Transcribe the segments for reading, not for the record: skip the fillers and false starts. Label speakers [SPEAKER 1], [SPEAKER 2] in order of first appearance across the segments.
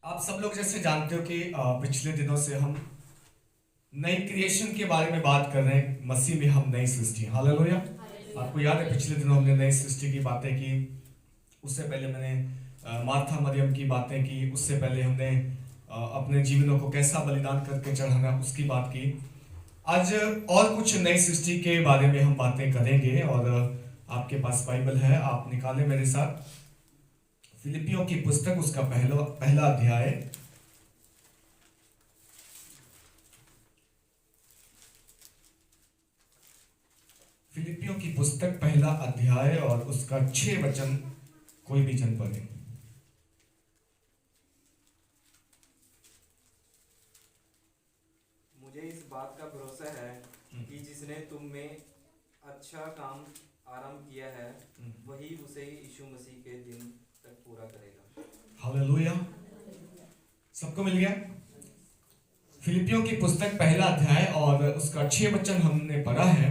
[SPEAKER 1] आप सब लोग जैसे जानते हो कि पिछले दिनों से हम नई क्रिएशन के बारे में बात कर रहे हैं। मसीह में हम नई सृष्टि। हालेलुया। आपको याद है पिछले दिनों हमने नई सृष्टि की बातें की। उससे पहले मैंने मार्था मरियम की बातें की। उससे पहले हमने अपने जीवनों को कैसा बलिदान करके चढ़ाना उसकी बात की। आज और कुछ नई सृष्टि के बारे में हम बातें करेंगे। और आपके पास बाइबल है, आप निकालें मेरे साथ फिलिपियों की पुस्तक, उसका पहला अध्याय। फिलिपियों की पुस्तक पहला अध्याय और उसका 6 वचन कोई भी जन पढ़े।
[SPEAKER 2] मुझे इस बात का भरोसा है कि जिसने तुम में अच्छा काम आरंभ किया है वही उसे यीशु मसीह के दिन तक पूरा करेगा।
[SPEAKER 1] हालेलुया। सबको मिल गया? फिलिपियों की पुस्तक पहला अध्याय और उसका 6 वचन हमने पढ़ा है।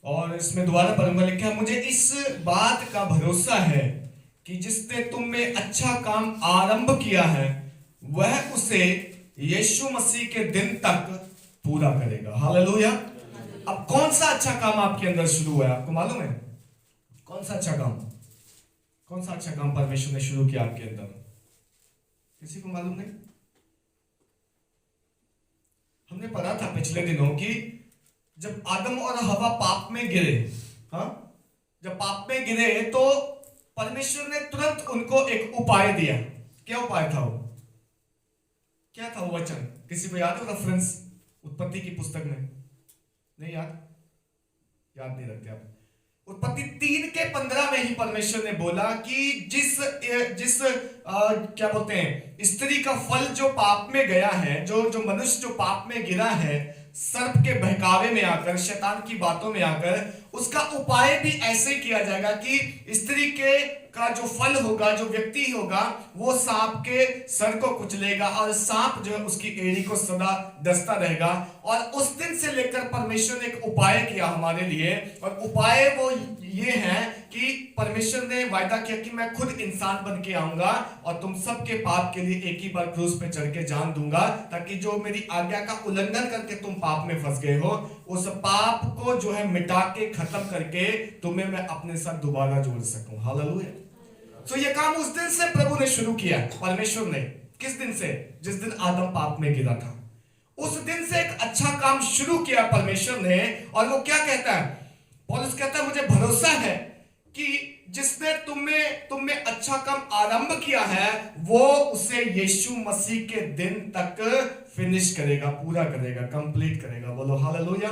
[SPEAKER 1] और इसमें दोबारा पढ़ूंगा। लिखा है, मुझे इस बात का भरोसा है कि जिसने तुम में अच्छा काम आरंभ किया है वह उसे यीशु मसीह के दिन तक पूरा करेगा। हालेलुया। अब कौन सा अच्छा काम आपके अंदर शुरू हुआ है? आपको मालूम है कौन सा अच्छा काम? कौन सा अच्छा काम परमेश्वर ने शुरू किया आपके अंदर? किसी को मालूम नहीं? हमने पढ़ा था पिछले दिनों कि जब आदम और हवा पाप में गिरे, हाँ, जब पाप में गिरे तो परमेश्वर ने तुरंत उनको एक उपाय दिया। क्या उपाय था वो? क्या था वो वचन? किसी को याद है? रेफरेंस उत्पत्ति की पुस्तक में नहीं याद? याद नहीं रखते आप? उत्पत्ति 3:15 में ही परमेश्वर ने बोला कि जिस जिस क्या बोलते हैं, स्त्री का फल जो पाप में गया है, जो मनुष्य जो पाप में गिरा है, सर्प के बहकावे में आकर, शैतान की बातों में आकर, उसका उपाय भी ऐसे किया जाएगा कि स्त्री के का जो फल होगा, जो व्यक्ति होगा, वो सांप के सर को कुचलेगा और सांप जो है उसकी एड़ी को सदा डसता रहेगा। और उस दिन से लेकर परमेश्वर ने एक उपाय किया हमारे लिए, और उपाय वो ये है कि परमेश्वर ने वायदा किया कि मैं खुद इंसान बन के आऊंगा और तुम सबके पाप के लिए एक ही बार क्रूस पे चढ़ के जान दूंगा, ताकि जो मेरी आज्ञा का उल्लंघन करके तुम पाप में फंस गए हो, उस पाप को जो है मिटा के खत्म करके तुम्हें मैं अपने साथ दोबारा जोड़ सकूं। हालेलुया। तो ये काम उस दिन से प्रभु ने शुरू किया, परमेश्वर ने। किस दिन से? जिस दिन आदम पाप में गिरा था, उस दिन से एक अच्छा काम शुरू किया परमेश्वर ने। और वो क्या कहता है? पौलुस कहता है, मुझे भरोसा है कि जिसने तुम में अच्छा काम आरंभ किया है वो उसे यीशु मसीह के दिन तक फिनिश करेगा, पूरा करेगा, कंप्लीट करेगा। बोलो हालेलुया।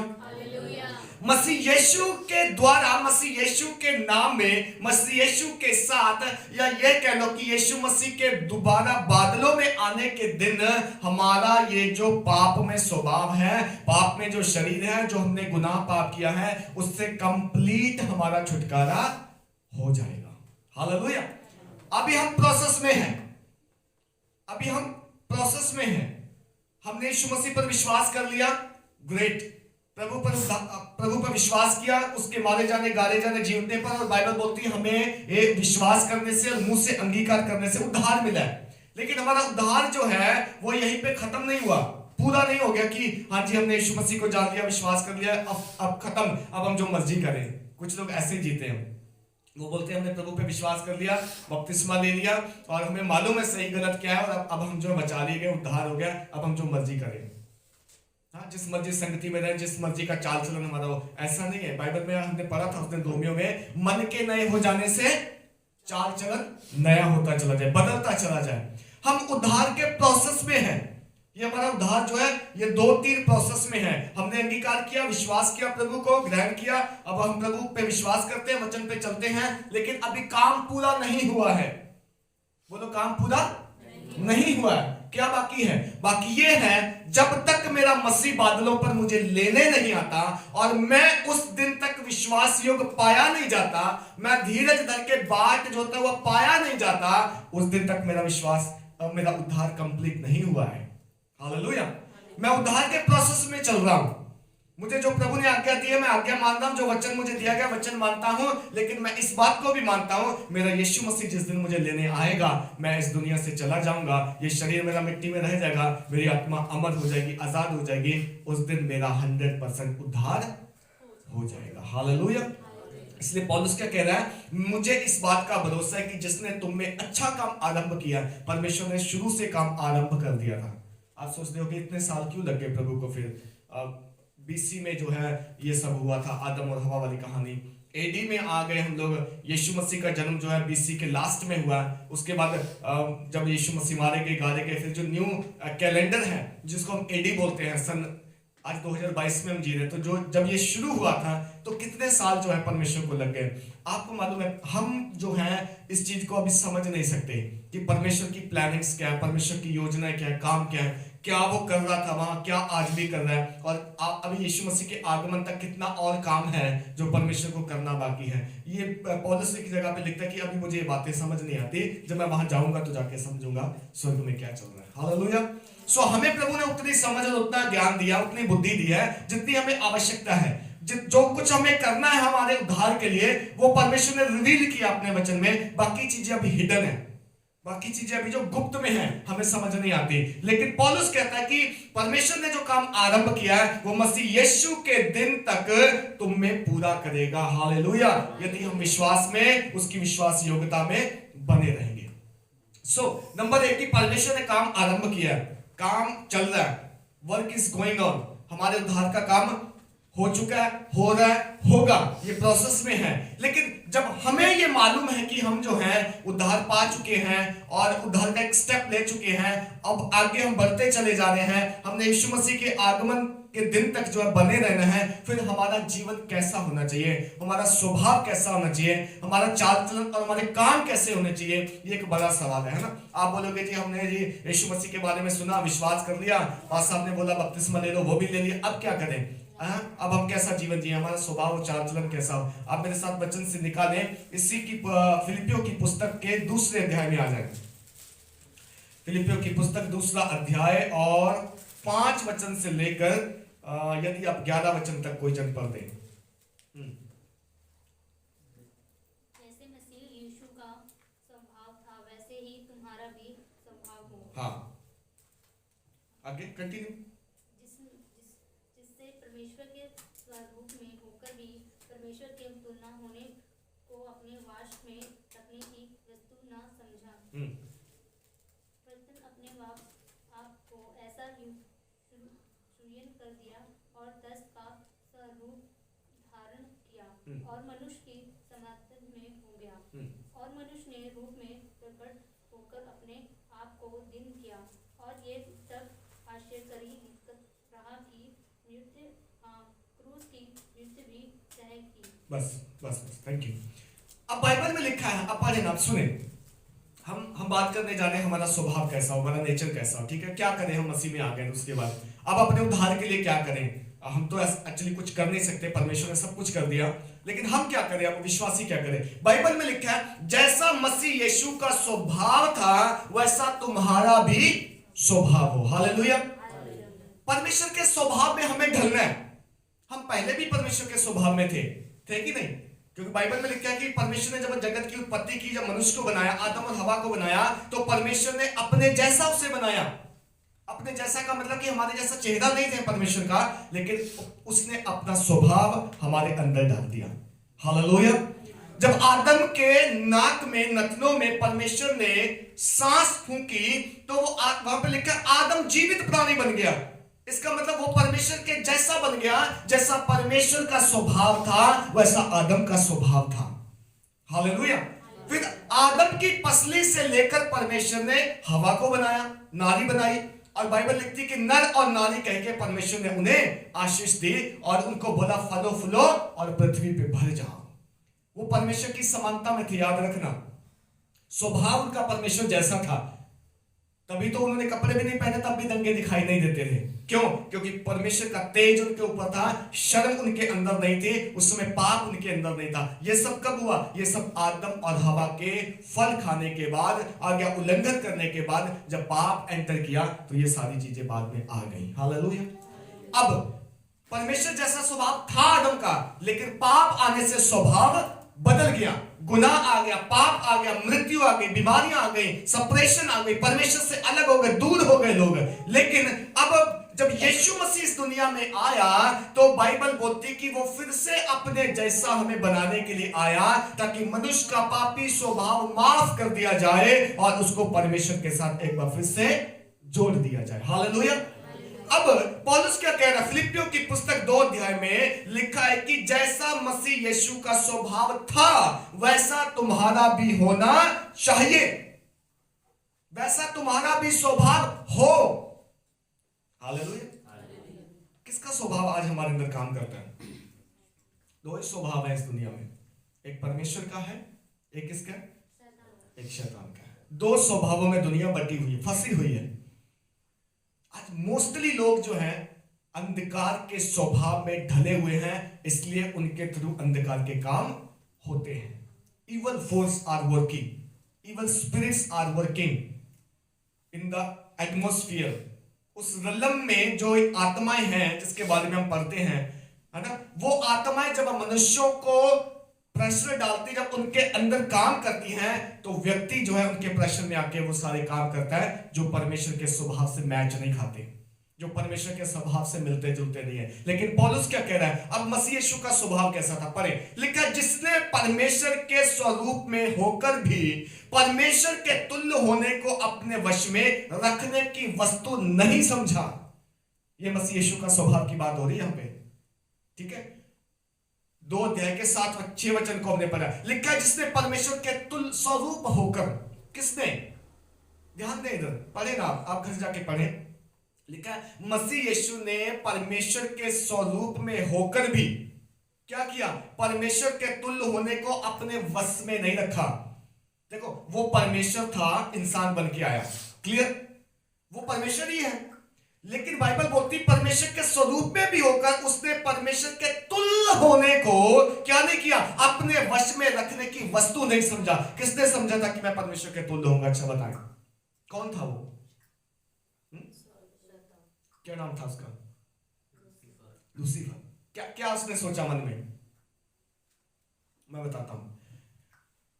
[SPEAKER 1] मसीह यीशु के द्वारा, मसीह यीशु के नाम में, मसीह यीशु के साथ, या ये कह लो कि यीशु मसीह के दोबारा बादलों में आने के दिन हमारा ये जो पाप में स्वभाव है, पाप में जो शरीर है, जो हमने गुनाह पाप किया है, उससे कंप्लीट हमारा छुटकारा हो जाएगा। हालेलुया। अभी हम प्रोसेस में हैं, अभी हम प्रोसेस में हैं। हमने यीशु मसीह पर विश्वास कर लिया, ग्रेट। प्रभु पर विश्वास किया, उसके मारे जाने, गाले जाने, जीवने पर, और बाइबल बोलती है हमें एक विश्वास करने से और मुंह से अंगीकार करने से उद्धार मिला है। लेकिन हमारा उद्धार जो है वो यहीं पे खत्म नहीं हुआ, पूरा नहीं हो गया कि हाँ जी हमने यीशु मसीह को जान लिया, विश्वास कर लिया, अब खत्म, अब हम जो मर्जी करें। कुछ लोग ऐसे ही जीते हैं। वो बोलते हैं हमने प्रभु पे विश्वास कर लिया, बपतिस्मा ले लिया, और हमें मालूम है सही गलत क्या है, और अब हम जो बचा लिए गए, उद्धार हो गया, अब हम जो मर्जी करें। हाँ, जिस मर्जी संगति में रहे, जिस मर्जी का चाल चलन हमारा हो। ऐसा नहीं है। बाइबल में हमने पढ़ा था उस दिन रोमियो में, मन के नए हो जाने से चाल चलन नया होता चला जाए, बदलता चला जाए। हम उद्धार के प्रोसेस में हैं। ये हमारा उद्धार जो है ये 2-3 प्रोसेस में है। हमने अंगीकार किया, विश्वास किया, प्रभु को ग्रहण किया, अब हम प्रभु पे विश्वास करते हैं, वचन पे चलते हैं, लेकिन अभी काम पूरा नहीं हुआ है। बोलो, काम पूरा नहीं हुआ है। क्या बाकी है? बाकी ये है, जब तक मेरा मसीह बादलों पर मुझे लेने नहीं आता और मैं उस दिन तक विश्वास योग्य पाया नहीं जाता, मैं धीरज धर के बाट जो होता है वो पाया नहीं जाता, उस दिन तक मेरा विश्वास, मेरा उद्धार कंप्लीट नहीं हुआ है। हालेलुया। मैं उद्धार के प्रोसेस में चल रहा हूं। मुझे जो प्रभु ने आज्ञा दी है मैं आज्ञा मान रहा हूं, जो वचन मुझे दिया गया वचन मानता हूं, लेकिन मैं इस बात को भी मानता हूं मेरा यीशु मसीह जिस दिन मुझे लेने आएगा मैं इस दुनिया से चला जाऊंगा, ये शरीर मेरा मिट्टी में रह जाएगा, मेरी आत्मा अमर हो जाएगी, आजाद हो जाएगी, उस दिन मेरा 100% उद्धार हो जाएगा। हालेलुया। इसलिए पौलुस क्या कह रहा है, मुझे इस बात का भरोसा है कि जिसने तुम में अच्छा काम आरंभ किया, परमेश्वर ने शुरू से काम आरंभ कर दिया था। आप सोचते हो कि इतने साल क्यों लगे प्रभु को, फिर बीसी में जो है ये सब हुआ था, आदम और हवा वाली कहानी। एडी में आ गए हम लोग, यीशु मसीह का जन्म जो है बीसी के लास्ट में हुआ। उसके बाद जब यीशु मसीह मारे गए गाड़े गए, फिर जो न्यू कैलेंडर है जिसको हम एडी बोलते हैं, सन आज 2022 में हम जी रहे, तो जो जब ये शुरू हुआ था तो कितने साल जो है परमेश्वर को लग गए। आपको मालूम है हम जो है इस चीज को अभी समझ नहीं सकते कि परमेश्वर की प्लानिंग्स क्या है, परमेश्वर की योजना क्या है, काम क्या है, क्या वो कर रहा था वहां, क्या आज भी कर रहा है, और अभी यीशु मसीह के आगमन तक कितना और काम है जो परमेश्वर को करना बाकी है। ये पौलुस की जगह पे लिखता है कि अभी मुझे ये बातें समझ नहीं आती, जब मैं वहां जाऊंगा तो जाके समझूंगा स्वर्ग में क्या चल रहा है। हालेलुया। सो हमें प्रभु ने उतनी समझ और उतना ज्ञान दिया, उतनी बुद्धि दी है जितनी हमें आवश्यकता है। जो कुछ हमें करना है हमारे उद्धार के लिए वो परमेश्वर ने रिवील किया अपने वचन में। बाकी चीजें अभी हिडन है, बाकी चीजें अभी जो गुप्त में हैं हमें समझ नहीं आती। लेकिन पौलुस कहता है कि परमेश्वर ने जो काम आरंभ किया है वो मसीह यीशु के दिन तक तुम में पूरा करेगा। हालेलुया। यदि हम विश्वास में, उसकी विश्वास योग्यता में बने रहेंगे। सो नंबर 1 कि परमेश्वर ने काम आरंभ किया, काम चल रहा है, वर्क इज गोइंग ऑन। हमारे उद्धार का काम हो चुका है, हो रहा है, होगा, ये प्रोसेस में है। लेकिन जब हमें ये मालूम है कि हम जो है उद्धार पा चुके हैं और उद्धार का एक स्टेप ले चुके हैं, अब आगे हम बढ़ते चले जा रहे हैं, हमने यीशु मसीह के आगमन के दिन तक जो है बने रहना है, फिर हमारा जीवन कैसा होना चाहिए, हमारा स्वभाव कैसा होना चाहिए, हमारा चाल चलन और हमारे काम कैसे होने चाहिए, ये एक बड़ा सवाल है ना। आप बोलोगे जी हमने जी यीशु मसीह के बारे में सुना, विश्वास कर लिया, पास्टर साहब ने बोला बपतिस्मा ले लो, वो भी ले लिया, अब क्या करें? अब हम कैसा जीवन जिए, हमारा स्वभाव और चाल चलन कैसा हो? आप मेरे साथ वचन से निकालें, इसी की फिलिपियों की पुस्तक के दूसरे अध्याय में आ जाए। फिलिपियों की पुस्तक दूसरा अध्याय और 5 वचन से लेकर यदि आप 11 वचन तक कोई जन पढ़ दें।
[SPEAKER 3] जैसे मसीह यीशु का स्वभाव था वैसे ही तुम्हारा भी स्वभाव हो।
[SPEAKER 1] हाँ, आगे कंटिन्यू।
[SPEAKER 3] जिससे परमेश्वर के स्वरूप में होकर भी परमेश्वर के तुलना होने को अपने वाश में रखने की वस्तु न समझा, वरन अपने आप को ऐसा शून्य कर दिया और दस का स्वरूप धारण किया और मनुष्य की समानता में हो गया। और मनुष्य ने रूप में प्रकट होकर अपने आप को दीन किया और ये सब आश्चर्यकारी रहा कि मृत्यु क्रूस की मृत्यु भी सह की।
[SPEAKER 1] बस थैंक यू। अब बाइबल में लिखा है, अब पढ़े ना, आप सुने, हम बात करने जा रहे हैं हमारा स्वभाव कैसा हो, हमारा नेचर कैसा हो, ठीक है? क्या करें, हम मसीह में आ गए, उसके बाद अब अपने उद्धार के लिए क्या करें? हम तो एक्चुअली कुछ कर नहीं सकते, परमेश्वर ने सब कुछ कर दिया, लेकिन हम क्या करें, अब विश्वासी क्या करें? बाइबल में लिखा है जैसा मसीह यीशु का स्वभाव था वैसा तुम्हारा भी स्वभाव हो। हालेलुया। परमेश्वर के स्वभाव में हमें ढलना है। हम पहले भी परमेश्वर के स्वभाव में थे कि नहीं? क्योंकि बाइबल में लिखा है कि परमेश्वर ने जब जगत की उत्पत्ति की, जब मनुष्य को बनाया, आदम और हवा को बनाया, तो परमेश्वर ने अपने जैसा उसे बनाया। अपने जैसा का मतलब कि हमारे जैसा चेहरा नहीं थे परमेश्वर का, लेकिन उसने अपना स्वभाव हमारे अंदर डाल दिया। हालेलुया। जब आदम के नाक में, नथनों में परमेश्वर ने सांस फूंकी तो वो वहां पे लिखा आदम जीवित प्राणी बन गया। इसका मतलब वो परमेश्वर के जैसा बन गया, जैसा परमेश्वर का स्वभाव था वैसा आदम का स्वभाव था। हालेलुया। फिर आदम की पसली से लेकर परमेश्वर ने हवा को बनाया, नारी बनाई, और बाइबल लिखती है कि नर और नारी कह के परमेश्वर ने उन्हें आशीष दी और उनको बोला फलो फूलो और पृथ्वी पे भर जाओ। वो परमेश्वर की समानता में थे, याद रखना। स्वभाव उनका परमेश्वर जैसा था, तभी तो उन्होंने कपड़े भी नहीं पहने, तब भी दंगे दिखाई नहीं देते थे। क्यों? क्योंकि परमेश्वर का तेज उनके ऊपर था, शर्म उनके अंदर नहीं थी, उस समय पाप उनके अंदर नहीं था। ये सब कब हुआ? ये सब आदम और हवा के फल खाने के बाद, आज्ञा उल्लंघन करने के बाद, जब पाप एंटर किया तो ये सारी चीजें बाद में आ गई। हालेलुया। अब परमेश्वर जैसा स्वभाव था आदम का, लेकिन पाप आने से स्वभाव बदल गया, गुनाह आ गया, पाप आ गया, मृत्यु आ गई, बीमारियां आ गई, सेपरेशन आ गई, परमेश्वर से अलग हो गए, दूर हो गए लोग। लेकिन अब जब यीशु मसीह इस दुनिया में आया तो बाइबल बोलती कि वो फिर से अपने जैसा हमें बनाने के लिए आया, ताकि मनुष्य का पापी स्वभाव माफ कर दिया जाए और उसको परमेश्वर के साथ एक बार फिर से जोड़ दिया जाए। हालेलुया। अब पौलुस क्या कह रहा है? फिलिपियों की पुस्तक 2 अध्याय में लिखा है कि जैसा मसीह यीशु का स्वभाव था वैसा तुम्हारा भी होना चाहिए, वैसा तुम्हारा भी स्वभाव हो। हालेलुया। किसका स्वभाव आज हमारे अंदर काम करता है? 2 ही स्वभाव है इस दुनिया में, एक परमेश्वर का है, एक किसका? एक शैतान का है। 2 स्वभावों में दुनिया बटी हुई है, फंसी हुई है। आज मोस्टली लोग जो हैं अंधकार के स्वभाव में ढले हुए हैं, इसलिए उनके थ्रू अंधकार के काम होते हैं। Evil force are working, evil spirits are working in the atmosphere. उस रलम में जो आत्माएं हैं जिसके बारे में हम पढ़ते हैं, है ना, वो आत्माएं जब मनुष्यों को प्रेशर डालती, जब उनके अंदर काम करती हैं, तो व्यक्ति जो है उनके प्रेशर में आके वो सारे काम करता है जो परमेश्वर के स्वभाव से मैच नहीं खाते, जो परमेश्वर के स्वभाव से मिलते जुलते नहीं है। लेकिन पौलुस क्या कह रहा है? अब मसीह यीशु का स्वभाव कैसा था? पढ़े, लिखा जिसने परमेश्वर के स्वरूप में होकर भी परमेश्वर के तुल्य होने को अपने वश में रखने की वस्तु नहीं समझा। ये मसीह यीशु का स्वभाव की बात हो रही है यहां पे, ठीक है। 2 अध्याय के 7-6 वचन को हमने पढ़ा, लिखा है जिसने परमेश्वर के तुल्य स्वरूप होकर, किसने? ध्यान दें इधर, पढ़े ना आप घर जाके पढ़े। लिखा है मसीह यीशु ने परमेश्वर के स्वरूप में होकर भी क्या किया? परमेश्वर के तुल्य होने को अपने वश में नहीं रखा। देखो, वो परमेश्वर था, इंसान बन के आया, क्लियर, वो परमेश्वर ही है, लेकिन बाइबल बोलती परमेश्वर के स्वरूप में भी होकर उसने परमेश्वर के तुल्य होने को क्या नहीं किया? अपने वश में रखने की वस्तु नहीं समझा। किसने समझा था कि मैं परमेश्वर के तुल्य होऊंगा? अच्छा बताएं, कौन था वो? क्या नाम था उसका? लूसीफर। क्या क्या उसने सोचा मन में? मैं बताता हूं।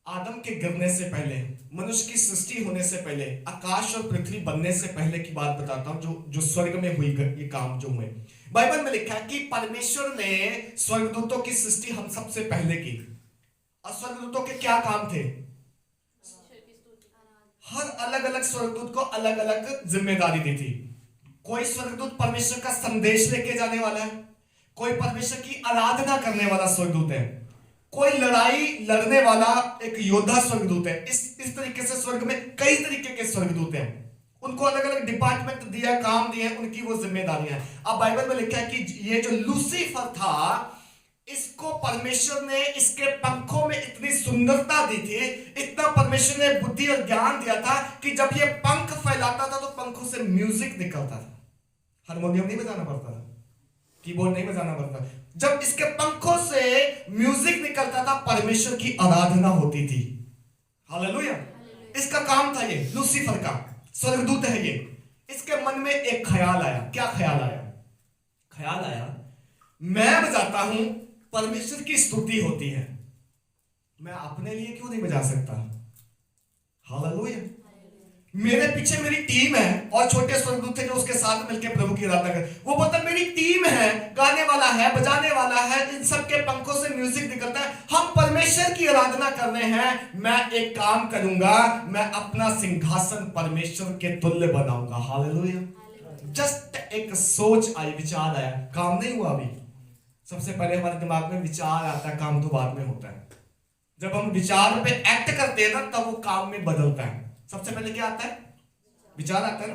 [SPEAKER 1] आदम के गिरने से पहले, मनुष्य की सृष्टि होने से पहले, आकाश और पृथ्वी बनने से पहले की बात बताता हूं, जो स्वर्ग में हुई ये काम जो हुए। बाइबल में लिखा है कि परमेश्वर ने स्वर्गदूतों की सृष्टि हम सबसे पहले की। और स्वर्गदूतों के क्या काम थे? हर अलग अलग स्वर्गदूत को अलग अलग जिम्मेदारी दी थी। कोई स्वर्गदूत परमेश्वर का संदेश लेके जाने वाला है, कोई परमेश्वर की आराधना करने वाला स्वर्गदूत है, कोई लड़ाई लड़ने वाला एक योद्धा स्वर्गदूत है। इस तरीके से स्वर्ग में कई तरीके के स्वर्गदूत हैं, उनको अलग अलग डिपार्टमेंट दिया, काम दिए, उनकी वो जिम्मेदारियां हैं। अब बाइबल में लिखा है कि ये जो लूसीफर था, इसको परमेश्वर ने इसके पंखों में इतनी सुंदरता दी थी, इतना परमेश्वर ने बुद्धि और ज्ञान दिया था कि जब ये पंख फैलाता था तो पंखों से म्यूजिक निकलता था। हारमोनियम नहीं बजाना पड़ता था, कीबोर्ड नहीं बजाना पड़ता। जब इसके पंखों से म्यूजिक निकलता था, परमेश्वर की आराधना होती थी। हालेलुया। इसका काम था ये, लूसीफर का स्वर्गदूत है ये। इसके मन में एक ख्याल आया। क्या ख्याल आया? ख्याल आया, मैं बजाता हूं, परमेश्वर की स्तुति होती है, मैं अपने लिए क्यों नहीं बजा सकता? हालेलुया। मेरे पीछे मेरी टीम है और छोटे स्वर्गदूत थे जो उसके साथ मिलकर प्रभु की आराधना कर। वो बोलता मेरी टीम है, गाने वाला है, बजाने वाला है, इन सब के पंखों से म्यूजिक निकलता है, हम परमेश्वर की आराधना कर रहे हैं। मैं एक काम करूंगा, मैं अपना सिंहासन परमेश्वर के तुल्य बनाऊंगा। हालेलुया। जस्ट एक सोच आई, विचार आया, काम नहीं हुआ अभी। सबसे पहले हमारे दिमाग में विचार आता है, काम तो बाद में होता है। जब हम विचार पे एक्ट करते हैं ना, तब वो काम में बदलता है। सबसे पहले क्या आता है? विचार आता है ना।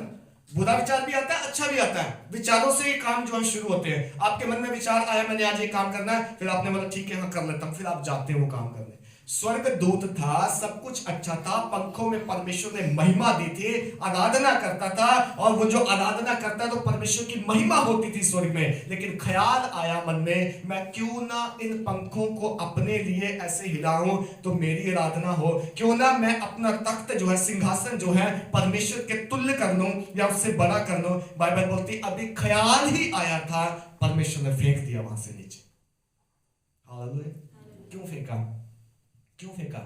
[SPEAKER 1] बुरा विचार भी आता है, अच्छा भी आता है। विचारों से ये काम जो है शुरू होते हैं। आपके मन में विचार आया, मैंने आज ये काम करना है, फिर आपने बोला ठीक है हाँ कर लेता हूं, फिर आप जाते हैं वो काम करने। स्वर्गदूत था, सब कुछ अच्छा था, पंखों में परमेश्वर ने महिमा दी थी, आराधना करता था, और वो जो आराधना करता तो परमेश्वर की महिमा होती थी स्वर्ग में। लेकिन ख्याल आया मन में, मैं क्यों ना इन पंखों को अपने लिए ऐसे हिलाऊं तो मेरी आराधना हो, क्यों ना मैं अपना तख्त जो है, सिंहासन जो है, परमेश्वर के तुल्य कर लूं या उससे बड़ा कर लूं। बाइबल बोलती अभी ख्याल ही आया था, परमेश्वर ने फेंक दिया वहां से नीचे। हालेलुया। क्यों फेंका? क्यों फेंका?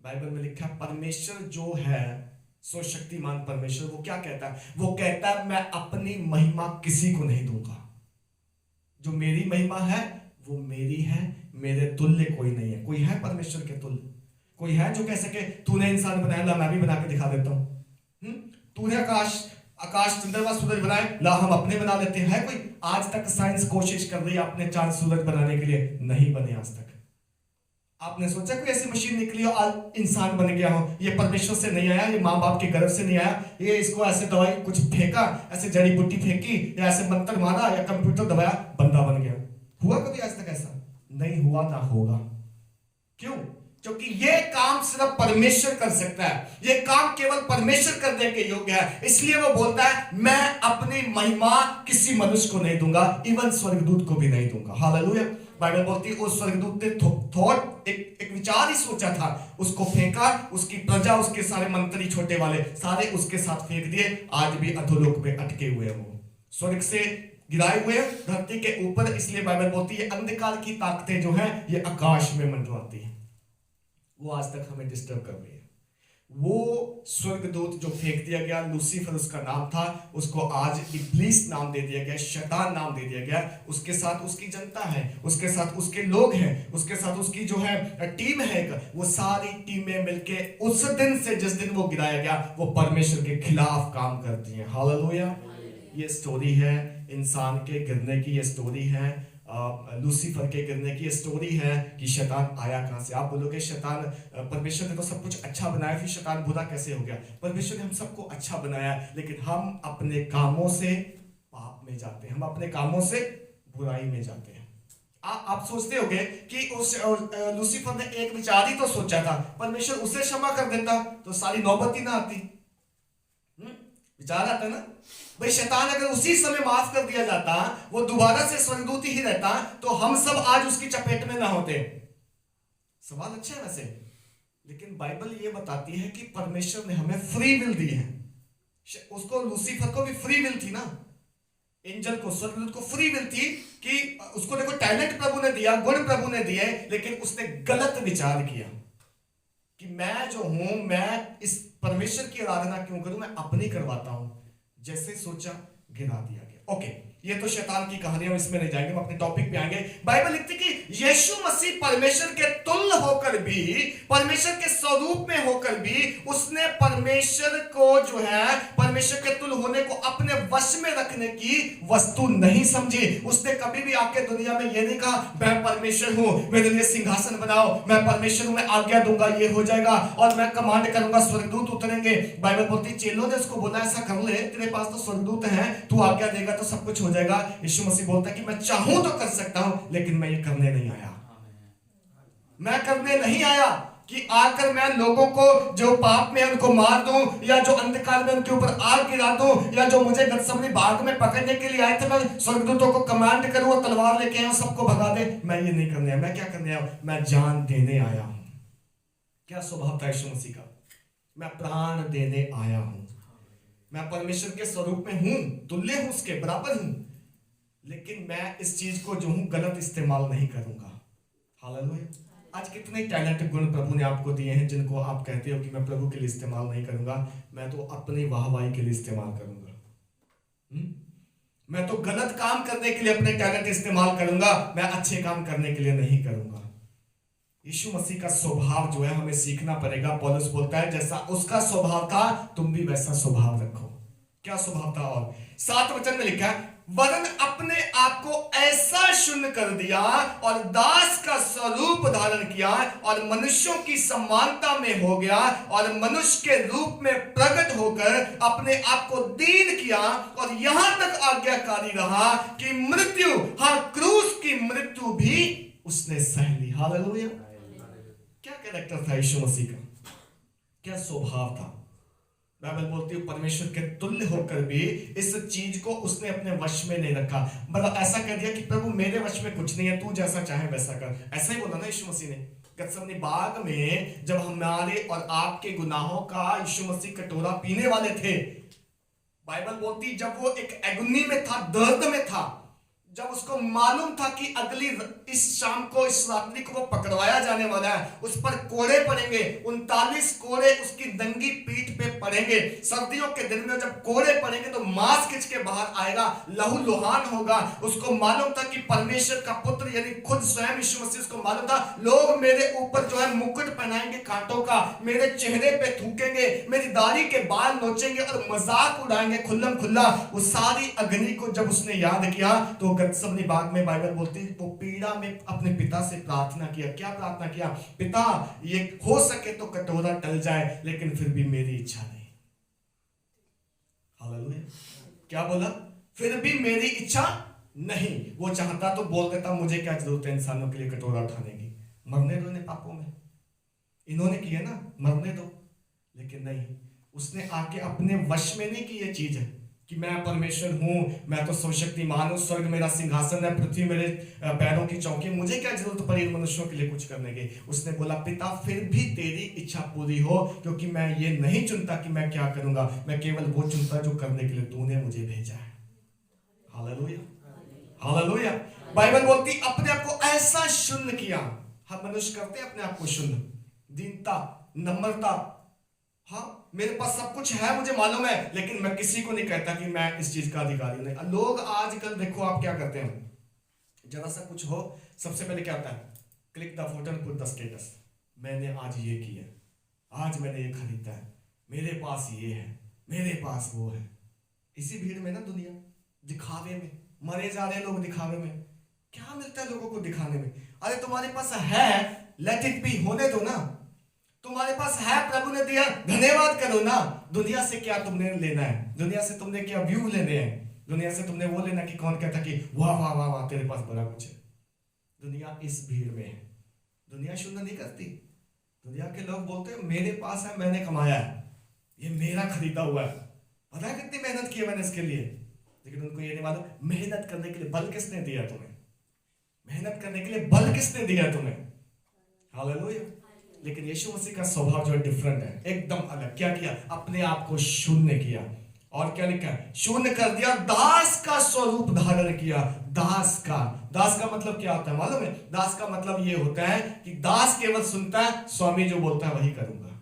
[SPEAKER 1] बाइबल में लिखा परमेश्वर जो है, सो शक्तिमान परमेश्वर, वो क्या कहता है? वो कहता है मैं अपनी महिमा किसी को नहीं दूंगा। जो मेरी महिमा है वो मेरी है, मेरे तुल्य कोई नहीं है। कोई है परमेश्वर के तुल्य? कोई है जो कह सके तूने इंसान बनाया, ला मैं भी बना के दिखा देता हूं। तूने आकाश चंद्रमा सूरज बनाए, ला हम अपने बना लेते हैं। है कोई? आज तक साइंस कोशिश कर रही है अपने चांद सूरज बनाने के लिए, नहीं बने आज तक। आपने सोचा कोई ऐसी मशीन निकली हो आज इंसान बन गया हो? ये परमेश्वर से नहीं आया, ये माँ बाप के गर्भ से नहीं आया, ये इसको ऐसे दवाई कुछ फेंका, ऐसे जड़ी बूटी फेंकी, या ऐसे मंत्र मारा, या कंप्यूटर दबाया, बंदा बन गया। हुआ कभी आज तक ऐसा? नहीं हुआ, ना होगा। क्यों? क्योंकि ये काम सिर्फ परमेश्वर कर सकता है, ये काम केवल परमेश्वर करने के योग्य है। इसलिए वो बोलता है मैं अपनी महिमा किसी मनुष्य को नहीं दूंगा, इवन स्वर्गदूत को भी नहीं दूंगा। हालेलुया। बाइबल बोलती है उस स्वर्गदूत ने थॉट एक विचार ही सोचा था, उसको फेंका, उसकी प्रजा, उसके सारे मंत्री छोटे वाले सारे उसके साथ फेंक दिए। आज भी अधोलोक में अटके हुए हैं, वो स्वर्ग से गिराए हुए धरती के ऊपर। इसलिए बाइबल बोलती है अंधकार की ताकतें जो हैं ये आकाश में मंडराती हैं, वो आज तक हमें डिस्टर्ब कर रही है। वो स्वर्गदूत जो फेंक दिया गया, लूसीफर उसका नाम था, उसको आज इब्लीस नाम दे दिया गया, शैतान नाम दे दिया गया। उसके साथ उसकी जनता है, उसके साथ उसके लोग हैं, उसके साथ उसकी जो है टीम है, वो सारी टीमें मिलके उस दिन से जिस दिन वो गिराया गया वो परमेश्वर के खिलाफ काम करती हैं। हालेलुया। ये स्टोरी है इंसान के गिरने की, ये स्टोरी है लूसीफर के गिरने की, स्टोरी है कि शैतान आया कहां से। आप बोलोगे शैतान, परमेश्वर ने तो सब कुछ अच्छा बनाया, फिर शैतान बुरा कैसे हो गया? परमेश्वर ने हम सबको अच्छा बनाया, लेकिन हम अपने कामों से पाप में जाते हैं, हम अपने कामों से बुराई में जाते हैं। आप सोचते होगे कि उस लूसीफर ने एक विचार ही तो सोचा था, परमेश्वर उसे क्षमा कर देता तो सारी नौबत ही ना आती। विचार आता है ना भाई, शैतान अगर उसी समय माफ कर दिया जाता, वो दोबारा से स्वर्गदूत ही रहता, तो हम सब आज उसकी चपेट में ना होते। सवाल अच्छा है वैसे, लेकिन बाइबल ये बताती है कि परमेश्वर ने हमें फ्री विल दी है। उसको लूसीफर को भी फ्री विल थी ना, एंजल को, स्वर्गदूत को फ्री विल थी कि उसको देखो टैलेंट प्रभु ने दिया, गुण प्रभु ने दिए, लेकिन उसने गलत विचार किया कि मैं जो हूं, मैं इस परमेश्वर की आराधना क्यों करूं, मैं अपनी करवाता हूं। जैसे सोचा गिरा दिया गया। ओके, ये तो शैतान की कहानी, हम इसमें नहीं जाएंगे, हम अपने टॉपिक पे आएंगे। बाइबल लिखती कि यीशु मसीह परमेश्वर के तुल्य होकर भी, परमेश्वर के स्वरूप में होकर भी, उसने परमेश्वर को जो है, परमेश्वर के तुल्य होने को अपने वश में रखने की वस्तु नहीं समझी। उसने कभी भी आके दुनिया में ये नहीं कहा मैं परमेश्वर हूं, मेरे लिए सिंहासन बनाओ, मैं परमेश्वर हूं, मैं आज्ञा दूंगा ये हो जाएगा, और मैं कमांड करूंगा स्वर्गदूत उतरेंगे। बाइबल बोलती चेलों ने उसको बोला ऐसा कर ले, तेरे पास तो स्वर्गदूत हैं, तू आज्ञा देगा तो सब कुछ हो जाएगा। यीशु मसीह बोलता है कि मैं चाहूं तो कर सकता हूं, लेकिन मैं ये करने नहीं आया। मैं करने नहीं आया कि आकर मैं लोगों को जो पाप में उनको मार दूं, या जो अंधकार में उनके ऊपर आग गिरा दूं, या जो मुझे गत्समनी बाग में पकड़ने के लिए आए थे मैं स्वर्गदूतों को कमांड करूं और तलवार लेके आया सबको भगा दे। मैं ये नहीं करने आया। मैं क्या करने आया? मैं जान देने आया हूं। क्या स्वभाव था यीशु मसीह का? मैं प्राण देने आया हूं। मैं परमेश्वर के स्वरूप में हूं, तुल्य हूं, उसके बराबर हूं, लेकिन मैं इस चीज को जो हूं गलत इस्तेमाल नहीं करूंगा। हालेलुया। आज कितने टैलेंट गुण प्रभु ने आपको दिए हैं जिनको आप कहते हो कि मैं प्रभु के लिए इस्तेमाल नहीं करूंगा, मैं तो अपनी वाहवाही के लिए इस्तेमाल करूंगा। मैं तो गलत काम करने के लिए अपने टैलेंट इस्तेमाल करूंगा, मैं अच्छे काम करने के लिए नहीं करूंगा। यीशु मसीह का स्वभाव जो है हमें सीखना पड़ेगा। पौलुस बोलता है जैसा उसका स्वभाव था तुम भी वैसा स्वभाव रखो। क्या स्वभाव था? और 7 वचन में लिखा है वरन अपने आप को ऐसा शून्य कर दिया और दास का स्वरूप धारण किया और मनुष्यों की समानता में हो गया और मनुष्य के रूप में प्रकट होकर अपने आप को दीन किया और यहां तक आज्ञाकारी रहा कि मृत्यु, हाँ क्रूस की मृत्यु भी उसने सह ली। हालेलुया। क्या कैरेक्टर था यीशु मसीह का, क्या स्वभाव था। बाइबल बोलती है परमेश्वर के तुल्य होकर भी इस चीज को उसने अपने वश में नहीं रखा। मतलब ऐसा कह दिया कि प्रभु मेरे वश में कुछ नहीं है, तू जैसा चाहे वैसा कर। ऐसा ही बोला ना यीशु मसीह ने गतसमनी बाग में, जब हमारे और आपके गुनाहों का यीशु मसीह कटोरा पीने वाले थे। बाइबल बोलती जब वो एक एगुनी में था, दर्द में था, जब उसको मालूम था कि अगली इस शाम को, इस रात्रि को वो पकड़वाया जाने वाला है, उस पर कोड़े पड़ेंगे, 39 कोड़े उसकी नंगी पीठ पे पड़ेंगे। सर्दियों के दिन में जब कोड़े पड़ेंगे तो मांस खिंच के बाहर आएगा, लहू लुहान होगा। उसको मालूम था कि परमेश्वर का पुत्र यानी खुद स्वयं यीशु मसीह, उसको मालूम था लोग मेरे ऊपर जो है मुकुट पहनाएंगे कांटों का, मेरे चेहरे पे थूकेंगे, मेरी दाढ़ी के बाल नोचेंगे और मजाक उड़ाएंगे खुल्लम खुल्ला। वो सारी अग्नि को जब उसने याद किया तो गतसमनी बाग में बाइबल बोलती है वो पीड़ा में अपने पिता से प्रार्थना किया। क्या प्रार्थना किया? पिता ये हो सके तो कटोरा टल जाए, लेकिन फिर भी मेरी इच्छा नहीं। हालेलुया। क्या बोला? फिर भी मेरी इच्छा नहीं। वो चाहता तो बोल देता मुझे क्या जरूरत है इंसानों के लिए कटोरा उठाने की, मरने दो इन्हें पापों में, इन्होंने किया ना, मरने दो। लेकिन नहीं, उसने आके अपने वश में नहीं की ये चीज है कि मैं परमेश्वर हूं, मैं तो सर्वशक्तिमान हूं, स्वर्ग मेरा सिंहासन है, पृथ्वी मेरे पैरों की चौकी, मुझे क्या जरूरत पड़ी इन मनुष्यों के लिए कुछ करने की। उसने बोला पिता फिर भी तेरी इच्छा पूरी हो, क्योंकि मैं ये नहीं चुनता कि मैं क्या करूंगा, मैं केवल वो चुनता जो करने के लिए तूने मुझे भेजा है। Hallelujah, hallelujah. बाइबल बोलती अपने आप को ऐसा शून्य किया। हम मनुष्य करते हैं अपने आप को शून्य, दीनता, नम्रता। हाँ मेरे पास सब कुछ है, मुझे मालूम है, लेकिन मैं किसी को नहीं कहता कि मैं इस चीज का अधिकारी नहीं। लोग आजकल देखो आप क्या करते हैं, जरा सा कुछ हो सबसे पहले क्या होता है, click the photo and put the status. मैंने आज ये किया, आज मैंने ये खरीदा है, मेरे पास ये है, मेरे पास वो है। इसी भीड़ में ना दुनिया दिखावे में मरे जा रहे लोग। दिखावे में क्या मिलता है लोगों को दिखाने में? अरे तुम्हारे पास है, लेट इट बी, होने दो ना। तुम्हारे पास है, प्रभु ने दिया, धन्यवाद करो ना। दुनिया से क्या तुमने लेना है? दुनिया से तुमने क्या व्यू लेने हैं? दुनिया से तुमने वो लेना कि कौन कहता कि वाह वाह वाह वाह तेरे पास बड़ा कुछ है। दुनिया इस भीड़ में है। दुनिया शून्य नहीं करती। दुनिया के लोग बोलते हैं मेरे पास है, मैंने कमाया है, ये मेरा खरीदा हुआ है, पता है कितनी मेहनत की है मैंने इसके लिए। लेकिन उनको ये नहीं मालूम मेहनत करने के लिए बल किसने दिया तुम्हें, मेहनत करने के लिए बल किसने दिया तुम्हें। हालेलुया। लेकिन यीशु मसीह का स्वभाव जो डिफरेंट है, एकदम अलग। क्या किया? अपने आप को शून्य किया। और क्या लिखा है? शून्य कर दिया, दास का स्वरूप धारण किया। दास का मतलब क्या होता है मालूम है? दास का मतलब ये होता है कि दास केवल सुनता है, स्वामी जो बोलता है वही करूंगा।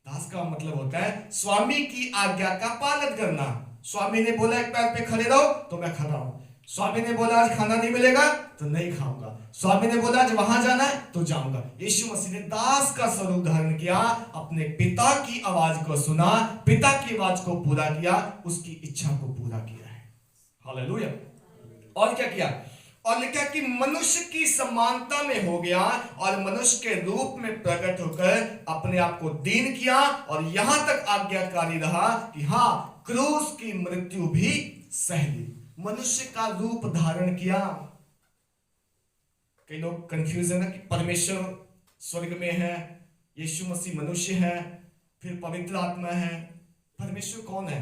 [SPEAKER 1] दास का मतलब होता है स्वामी की आज्ञा का पालन करना। स्वामी ने बोला एक पैर पे खड़े रहो तो मैं खड़ा हूं। स्वामी ने बोला आज खाना नहीं मिलेगा तो नहीं खाऊंगा। स्वामी ने बोला आज वहां जाना है तो जाऊंगा। यीशु मसीह ने दास का स्वरूप धारण किया, अपने पिता की आवाज को सुना, पिता की आवाज को पूरा किया, उसकी इच्छा को पूरा किया है। हालेलुया। और क्या किया? और लिखा कि मनुष्य की समानता में हो गया और मनुष्य के रूप में प्रकट होकर अपने आप को दीन किया और यहां तक आज्ञाकारी रहा कि हाँ क्रूस की मृत्यु भी सह ली। मनुष्य का रूप धारण किया। कई लोग कंफ्यूज है ना कि परमेश्वर स्वर्ग में है, यीशु मसीह मनुष्य है, फिर पवित्र आत्मा है। परमेश्वर कौन है?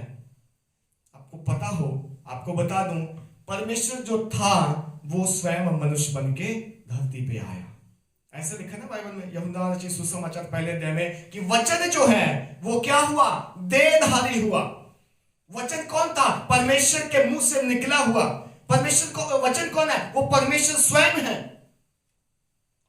[SPEAKER 1] आपको पता हो, आपको बता दूं, परमेश्वर जो था वो स्वयं मनुष्य बन के धरती पे आया। ऐसे लिखा ना बाइबल में, यूहन्ना रचित सुसमाचार पहले अध्याय में, कि वचन जो है वो क्या हुआ? देहधारी हुआ। वचन कौन था? परमेश्वर के मुंह से निकला हुआ। परमेश्वर को वचन कौन है? वो परमेश्वर स्वयं है।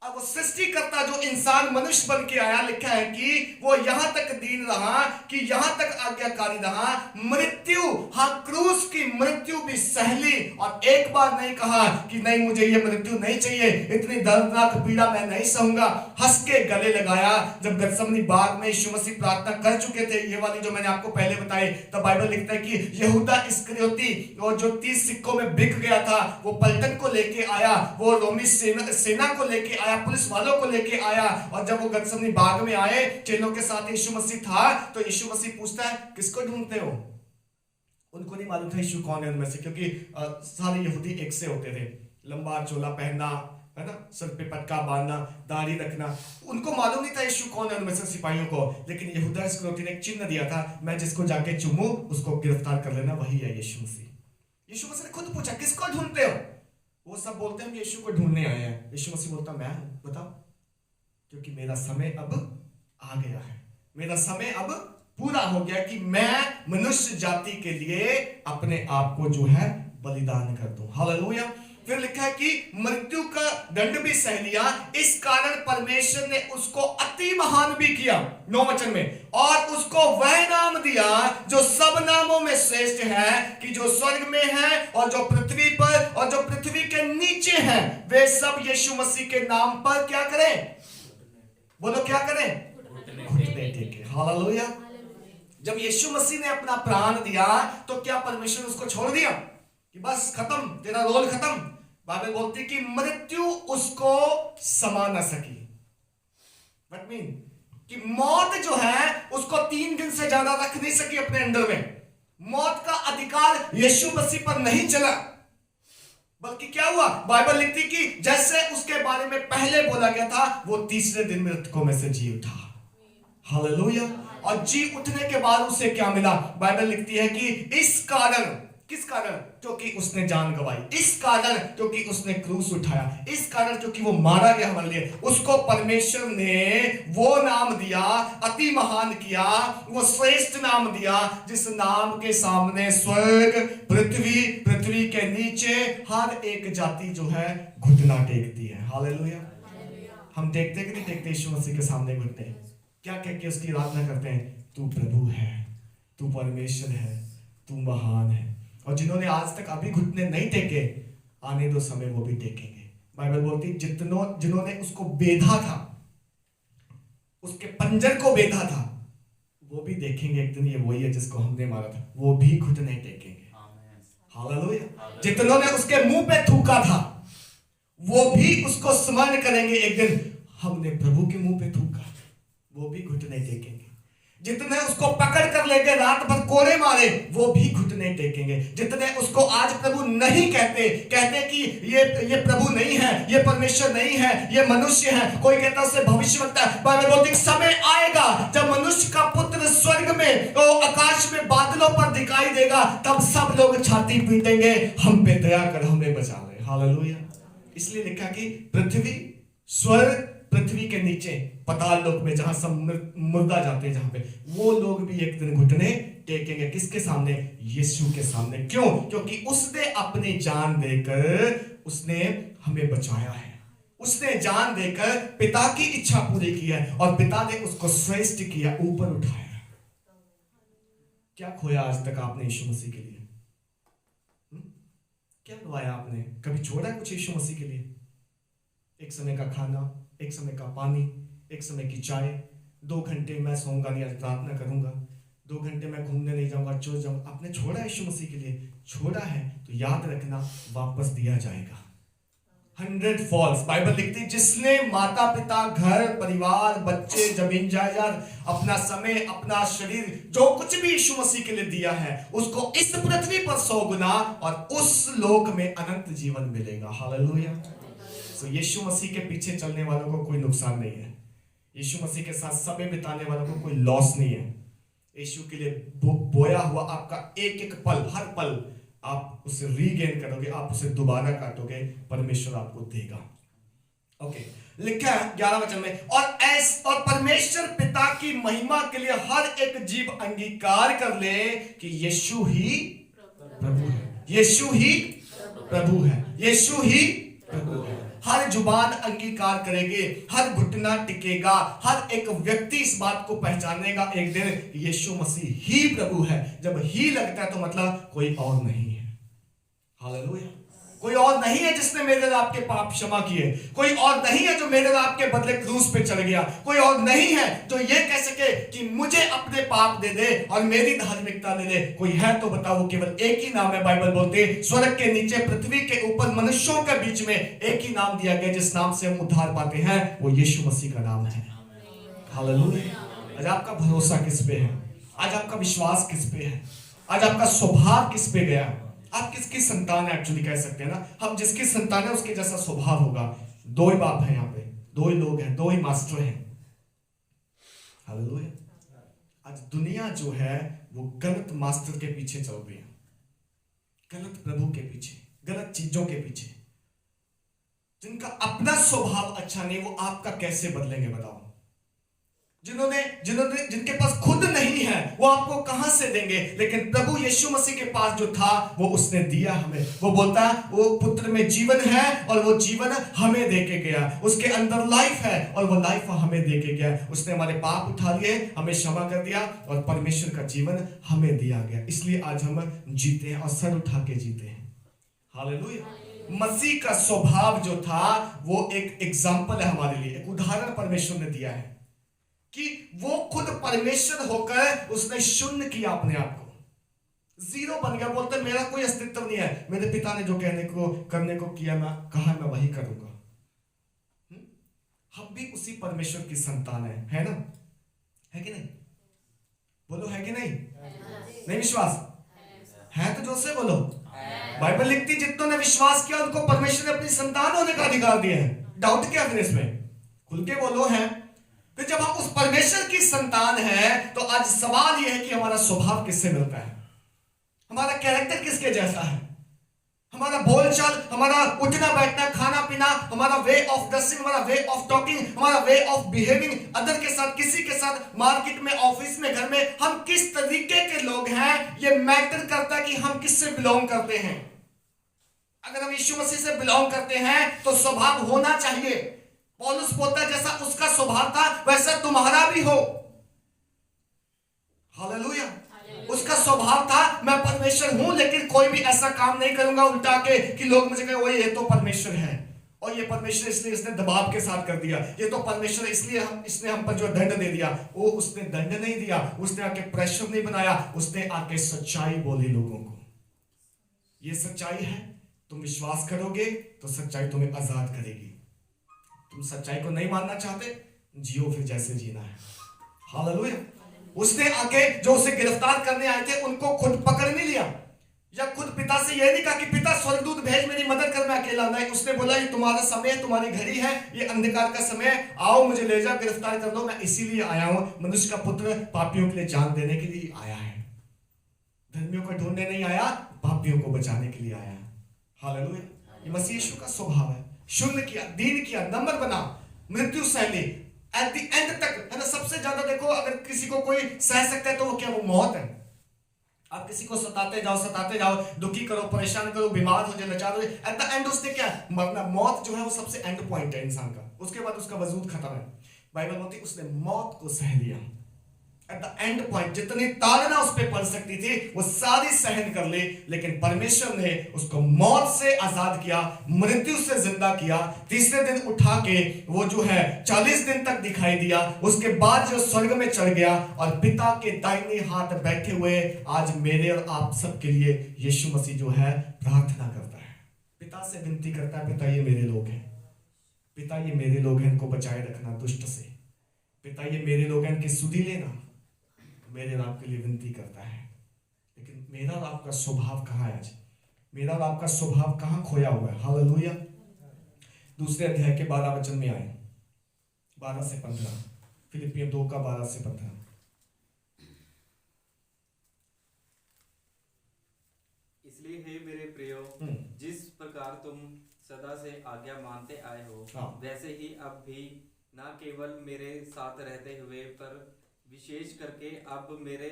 [SPEAKER 1] अब वो सृष्टिकर्ता जो इंसान मनुष्य बन के आया, लिखा है कि वो यहां तक दीन रहा, कि यहां तक आज्ञाकारी रहा, मृत्यु, हाँ क्रूस की मृत्यु भी सहली। और एक बार नहीं कहा कि नहीं मुझे ये मृत्यु नहीं चाहिए, इतनी दर्दनाक पीड़ा मैं नहीं सहूंगा। हंस के गले लगाया। जब गतसमनी बाग में यीशु मसीह प्रार्थना कर चुके थे, ये वाली जो मैंने आपको पहले बताई, तब बाइबल लिखता है कि यहूदा इस्करियोती और जो 30 सिक्कों में बिक गया था, वो पलटन को लेके आया, वो रोमी सेना को लेके आया, पुलिस वालों को लेके आया। और जब वो गतसमनी बाग में आए, चेलों के साथ यीशु मसीह था, तो यीशु मसीह पूछता है किसको ढूंढते हो? उनको नहीं मालूम था यीशु कौन है उनमें से, क्योंकि सारे यहूदी एक से होते थे। लंबा चोला पहनना, है ना, सर पे पटका बांधना, दाढ़ी रखना। उनको मालूम नहीं था यीशु कौन है उनमें से सिपाहियों को, लेकिन यहूदा इस्करियोती ने एक चिन्ह दिया था, मैं जिसको जाके चूमूं उसको गिरफ्तार कर लेना, वही है यीशु मसीह। यीशु मसीह ने खुद पूछा किसको ढूंढते हो? वो सब बोलते हैं कि यीशु को ढूंढने आए हैं। यीशु मसीह बोलता मैं हूं, बताओ, क्योंकि मेरा समय अब आ गया है, मेरा समय अब पूरा हो गया कि मैं मनुष्य जाति के लिए अपने आप को जो है बलिदान कर दूं। हालेलुया। फिर लिखा है कि मृत्यु का दंड भी सह लिया, इस कारण परमेश्वर ने उसको अति महान भी किया, 9 वचन में, और उसको वह नाम दिया जो सब नामों में श्रेष्ठ है, कि जो स्वर्ग में है और जो पृथ्वी पर और जो पृथ्वी के नीचे है, वे सब यीशु मसीह के नाम पर क्या करें? बोलो क्या करें? घुटने टेके। हालेलुया। जब यीशु मसीह ने अपना प्राण दिया तो क्या परमेश्वर उसको छोड़ दिया कि बस खत्म, तेरा रोल खत्म? बाइबल बोलती है कि मृत्यु उसको समा न सकी। व्हाट मीन कि मौत जो है उसको 3 दिन से ज्यादा रख नहीं सकी अपने अंदर में। मौत का अधिकार यीशु मसीह पर नहीं चला, बल्कि क्या हुआ? बाइबल लिखती कि जैसे उसके बारे में पहले बोला गया था, वो तीसरे दिन मृतकों में से जी उठा। हालेलुया। और जी उठने के बाद उसे क्या मिला? बाइबल लिखती है कि इस कारण, किस कारण? क्योंकि उसने जान गंवाई, इस कारण क्योंकि उसने क्रूस उठाया, इस कारण क्योंकि वो मारा गया हमारे लिए, उसको परमेश्वर ने वो नाम दिया, अति महान किया, वो श्रेष्ठ नाम दिया, जिस नाम के सामने स्वर्ग, पृथ्वी, पृथ्वी के नीचे हर एक जाति जो है घुटना टेकती है। हालेलुया। हम देखते कि नहीं देखते यीशु मसीह के सामने घुटने? क्या कह के उसकी आराधना करते हैं? तू प्रभु है, तू परमेश्वर है, तू महान है। और जिन्होंने आज तक अभी घुटने नहीं टेके, आने दो समय वो भी टेकेंगे। बाइबल बोलती है जिन्होंने उसको बेधा था, उसके पंजर को बेधा था, वो भी देखेंगे एक दिन ये वही है जिसको हमने मारा था, वो भी घुटने टेकेंगे। हालेलुया। जितनों ने उसके मुंह पे थूका था, वो भी उसको स्मरण करेंगे एक दिन, हमने प्रभु के मुंह पे थूका, वो भी घुटने टेकेंगे। जितने उसको पकड़ कर लेके रात भर कोड़े मारे, वो भी घुटने टेकेंगे। जितने उसको आज प्रभु नहीं कहते कि ये प्रभु नहीं है, ये परमेश्वर नहीं है, ये मनुष्य है, कोई कहता है उसे भविष्यवक्ता। बाइबल बोलती है समय आएगा जब मनुष्य का पुत्र स्वर्ग में और आकाश में बादलों पर दिखाई देगा, तब सब लोग छाती पीटेंगे, हम पे दया कर, हमें बचा ले। हालेलुया। इसलिए लिखा कि पृथ्वी, स्वर्ग, पृथ्वी के नीचे पाताल लोक में जहां सब मुर्दा जाते हैं, जहां पे वो लोग भी एक दिन घुटने टेकेंगे। किसके सामने? यीशु के सामने। क्यों? क्योंकि उसने अपनी जान देकर उसने हमें बचाया है, उसने जान देकर पिता की इच्छा पूरी की है, और पिता ने उसको श्रेष्ठ किया, ऊपर उठाया। क्या खोया आज तक आपने यीशु मसीह के लिए? क्या गवाया आपने? कभी छोड़ा है कुछ यीशु मसीह के लिए? एक समय का खाना, एक समय का पानी, एक समय की चाय, 2 घंटे मैं सोऊंगा नहीं, आज प्रार्थना करूंगा, 2 घंटे मैं घूमने नहीं जाऊंगा, चो जाऊंगा। आपने छोड़ा है यीशु मसीह के लिए? छोड़ा है तो याद रखना, वापस दिया जाएगा 100 फॉल्स। बाइबल लिखती है जिसने माता पिता, घर परिवार, बच्चे, जमीन जायदाद, अपना समय, अपना शरीर, जो कुछ भी यीशु मसीह के लिए दिया है, उसको इस पृथ्वी पर 100 गुना और उस लोक में अनंत जीवन मिलेगा। हालेलुया। तो यीशु मसीह के पीछे चलने वालों को कोई नुकसान नहीं है, यीशु मसीह के साथ समय बिताने वालों को कोई लॉस नहीं है। यीशु के लिए बोया हुआ आपका एक एक पल, हर पल आप उसे रीगेन करोगे, आप उसे दोबारा काटोगे, परमेश्वर आपको देगा। ओके, लिखा है 11 वचन में, और परमेश्वर पिता की महिमा के लिए हर एक जीव अंगीकार कर ले कि यीशु ही प्रभु है, यीशु ही प्रभु है, यीशु ही प्रभु है। हर जुबान अंगीकार करेंगे, हर घुटना टिकेगा, हर एक व्यक्ति इस बात को पहचानेगा एक दिन यीशु मसीह ही प्रभु है। जब ही लगता है तो मतलब कोई और नहीं है। हालेलुया। कोई और नहीं है जिसने मेरे और आपके पाप क्षमा किए, कोई और नहीं है जो मेरे और आपके बदले क्रूस पे चढ़ गया, कोई और नहीं है जो ये कह सके कि मुझे अपने पाप दे दे और मेरी धार्मिकता दे दे। कोई है तो बताओ, वो केवल एक ही नाम है। बाइबल बोलते हैं स्वर्ग के नीचे, पृथ्वी के ऊपर, मनुष्यों के बीच में एक ही नाम दिया गया जिस नाम से हम उद्धार पाते हैं, वो यीशु मसीह का नाम है। हालेलुया। आज आपका भरोसा किस पे है? आज आपका विश्वास किस पे है? आज आपका स्वभाव किस पे गया? आप किसकी संतान है? एक्चुअली कह सकते हैं ना, हम जिसकी संतान है उसके जैसा स्वभाव होगा। दो ही बाप हैं यहाँ पे, दो ही लोग हैं, दो ही मास्टर हैं। हालेलुया। आज दुनिया जो है वो गलत मास्टर के पीछे चल रही है, गलत प्रभु के पीछे, गलत चीजों के पीछे। जिनका अपना स्वभाव अच्छा नहीं, वो आपका कैसे बदलेंगे बताओ? जिनके पास खुद नहीं है वो आपको कहां से देंगे? लेकिन प्रभु यीशु मसीह के पास जो था वो उसने दिया हमें। वो बोलता वो पुत्र में जीवन है और वो जीवन हमें देके गया। उसके अंदर लाइफ है और वो लाइफ हमें देके गया। उसने हमारे पाप उठा लिए, हमें क्षमा कर दिया और परमेश्वर का जीवन हमें दिया गया। इसलिए आज हम जीते हैं और सर उठा के जीते हैं। हालेलुया। मसीह का स्वभाव जो था वो एक एग्जाम्पल है हमारे लिए, एक उदाहरण परमेश्वर ने दिया है कि वो खुद परमेश्वर होकर उसने शून्य किया अपने आप को, जीरो बन गया। बोलते मेरा कोई अस्तित्व नहीं है, मेरे पिता ने जो करने को किया मैं कहा मैं वही करूंगा। हम भी उसी परमेश्वर की संतान है ना? है कि नहीं? बोलो है कि नहीं? नहीं विश्वास है तो जोर से बोलो। बाइबल लिखती जितनों ने विश्वास किया उनको परमेश्वर ने अपनी संतान होने का अधिकार दिया है। डाउट क्या है इसमें? खुल के बोलो है। तो जब हम उस परमेश्वर की संतान हैं तो आज सवाल यह है कि हमारा स्वभाव किससे मिलता है, हमारा कैरेक्टर किसके जैसा है, हमारा बोलचाल, हमारा उठना बैठना, खाना पीना, हमारा वे ऑफ ड्रेसिंग, हमारा वे ऑफ टॉकिंग, हमारा वे ऑफ बिहेविंग अदर के साथ, किसी के साथ, मार्केट में, ऑफिस में, घर में, हम किस तरीके के लोग हैं ये मैटर करता है कि हम किससे बिलोंग करते हैं। अगर हम यीशु मसीह से बिलोंग करते हैं तो स्वभाव होना चाहिए। पौलुस बोलता है जैसा उसका स्वभाव था वैसा तुम्हारा भी हो। हालेलुया। उसका स्वभाव था मैं परमेश्वर हूं लेकिन कोई भी ऐसा काम नहीं करूंगा उल्टा के कि लोग मुझे कहें वो ये तो परमेश्वर है, और ये परमेश्वर इसलिए इसने दबाव के साथ कर दिया, ये तो परमेश्वर इसलिए इसने हम पर जो दंड दे दिया। वो उसने दंड नहीं दिया, उसने आके प्रेशर नहीं बनाया, उसने आके सच्चाई बोली लोगों को। ये सच्चाई है, तुम विश्वास करोगे तो सच्चाई तुम्हें आजाद करेगी। तुम सच्चाई को नहीं मानना चाहते, जियो फिर जैसे जीना है। हालेलुया। उसने आके जो उसे गिरफ्तार करने आए थे उनको खुद पकड़ नहीं लिया, या खुद पिता से यह नहीं कहा कि पिता स्वर्गदूत भेज मेरी मदद कर, मैं अकेला नहीं। उसने बोला ये तुम्हारा समय, तुम्हारी घड़ी है, ये अंधकार का समय, आओ मुझे ले जाओ, गिरफ्तार कर लो, मैं इसीलिए आया हूं। मनुष्य का पुत्र पापियों के लिए जान देने के लिए आया है, धर्मियों को ढूंढने नहीं आया, पापियों को बचाने के लिए आया है। हालेलुया। ये मसीह यीशु का स्वभाव है। शून्य किया, दीन किया, नम्र बना, मृत्यु सह ली, एट द एंड तक, है ना। सबसे ज्यादा देखो अगर किसी को कोई सह सकता है तो वो क्या? वो मौत है। आप किसी को सताते जाओ, दुखी करो, परेशान करो, बीमार हो जाए, लाचार हो जाए, एट द एंड उसने क्या? मरना। मौत जो है वो सबसे एंड पॉइंट है इंसान का, उसके बाद उसका वजूद खत्म है। बाइबल बोलती उसने मौत को सह लिया। एट द एंड पॉइंट जितनी ताड़ना उस पर पड़ सकती थी वो सारी सहन कर ली, लेकिन परमेश्वर ने उसको मौत से आजाद किया, मृत्यु से जिंदा किया, तीसरे दिन उठा के वो जो है 40 दिन तक दिखाई दिया। उसके बाद जो स्वर्ग में चढ़ गया और पिता के दाहिने हाथ बैठे हुए आज मेरे और आप सबके लिए यीशु मसीह जो है प्रार्थना करता है, पिता से विनती करता है, पिता ये मेरे लोग हैं, पिता ये मेरे लोग हैं, इनको बचाए रखना दुष्ट से, पिता ये मेरे लोग हैं, इनकी सुधि लेना, मेरे और आपके लिए विनती करता है। लेकिन मेरा और आपका स्वभाव कहाँ है आज? मेरा और आपका स्वभाव कहाँ खोया हुआ है? हालेलुया। दूसरे अध्याय के 12 वचन में आए, 12 से 15, फिलिपियों 2 का 12 से 15।
[SPEAKER 2] इसलिए हे मेरे प्रियो, जिस प्रकार तुम सदा से आज्ञा मानते आए हो, वैसे ही अब भी न केवल मेरे साथ रहते हुए पर विशेष करके अब मेरे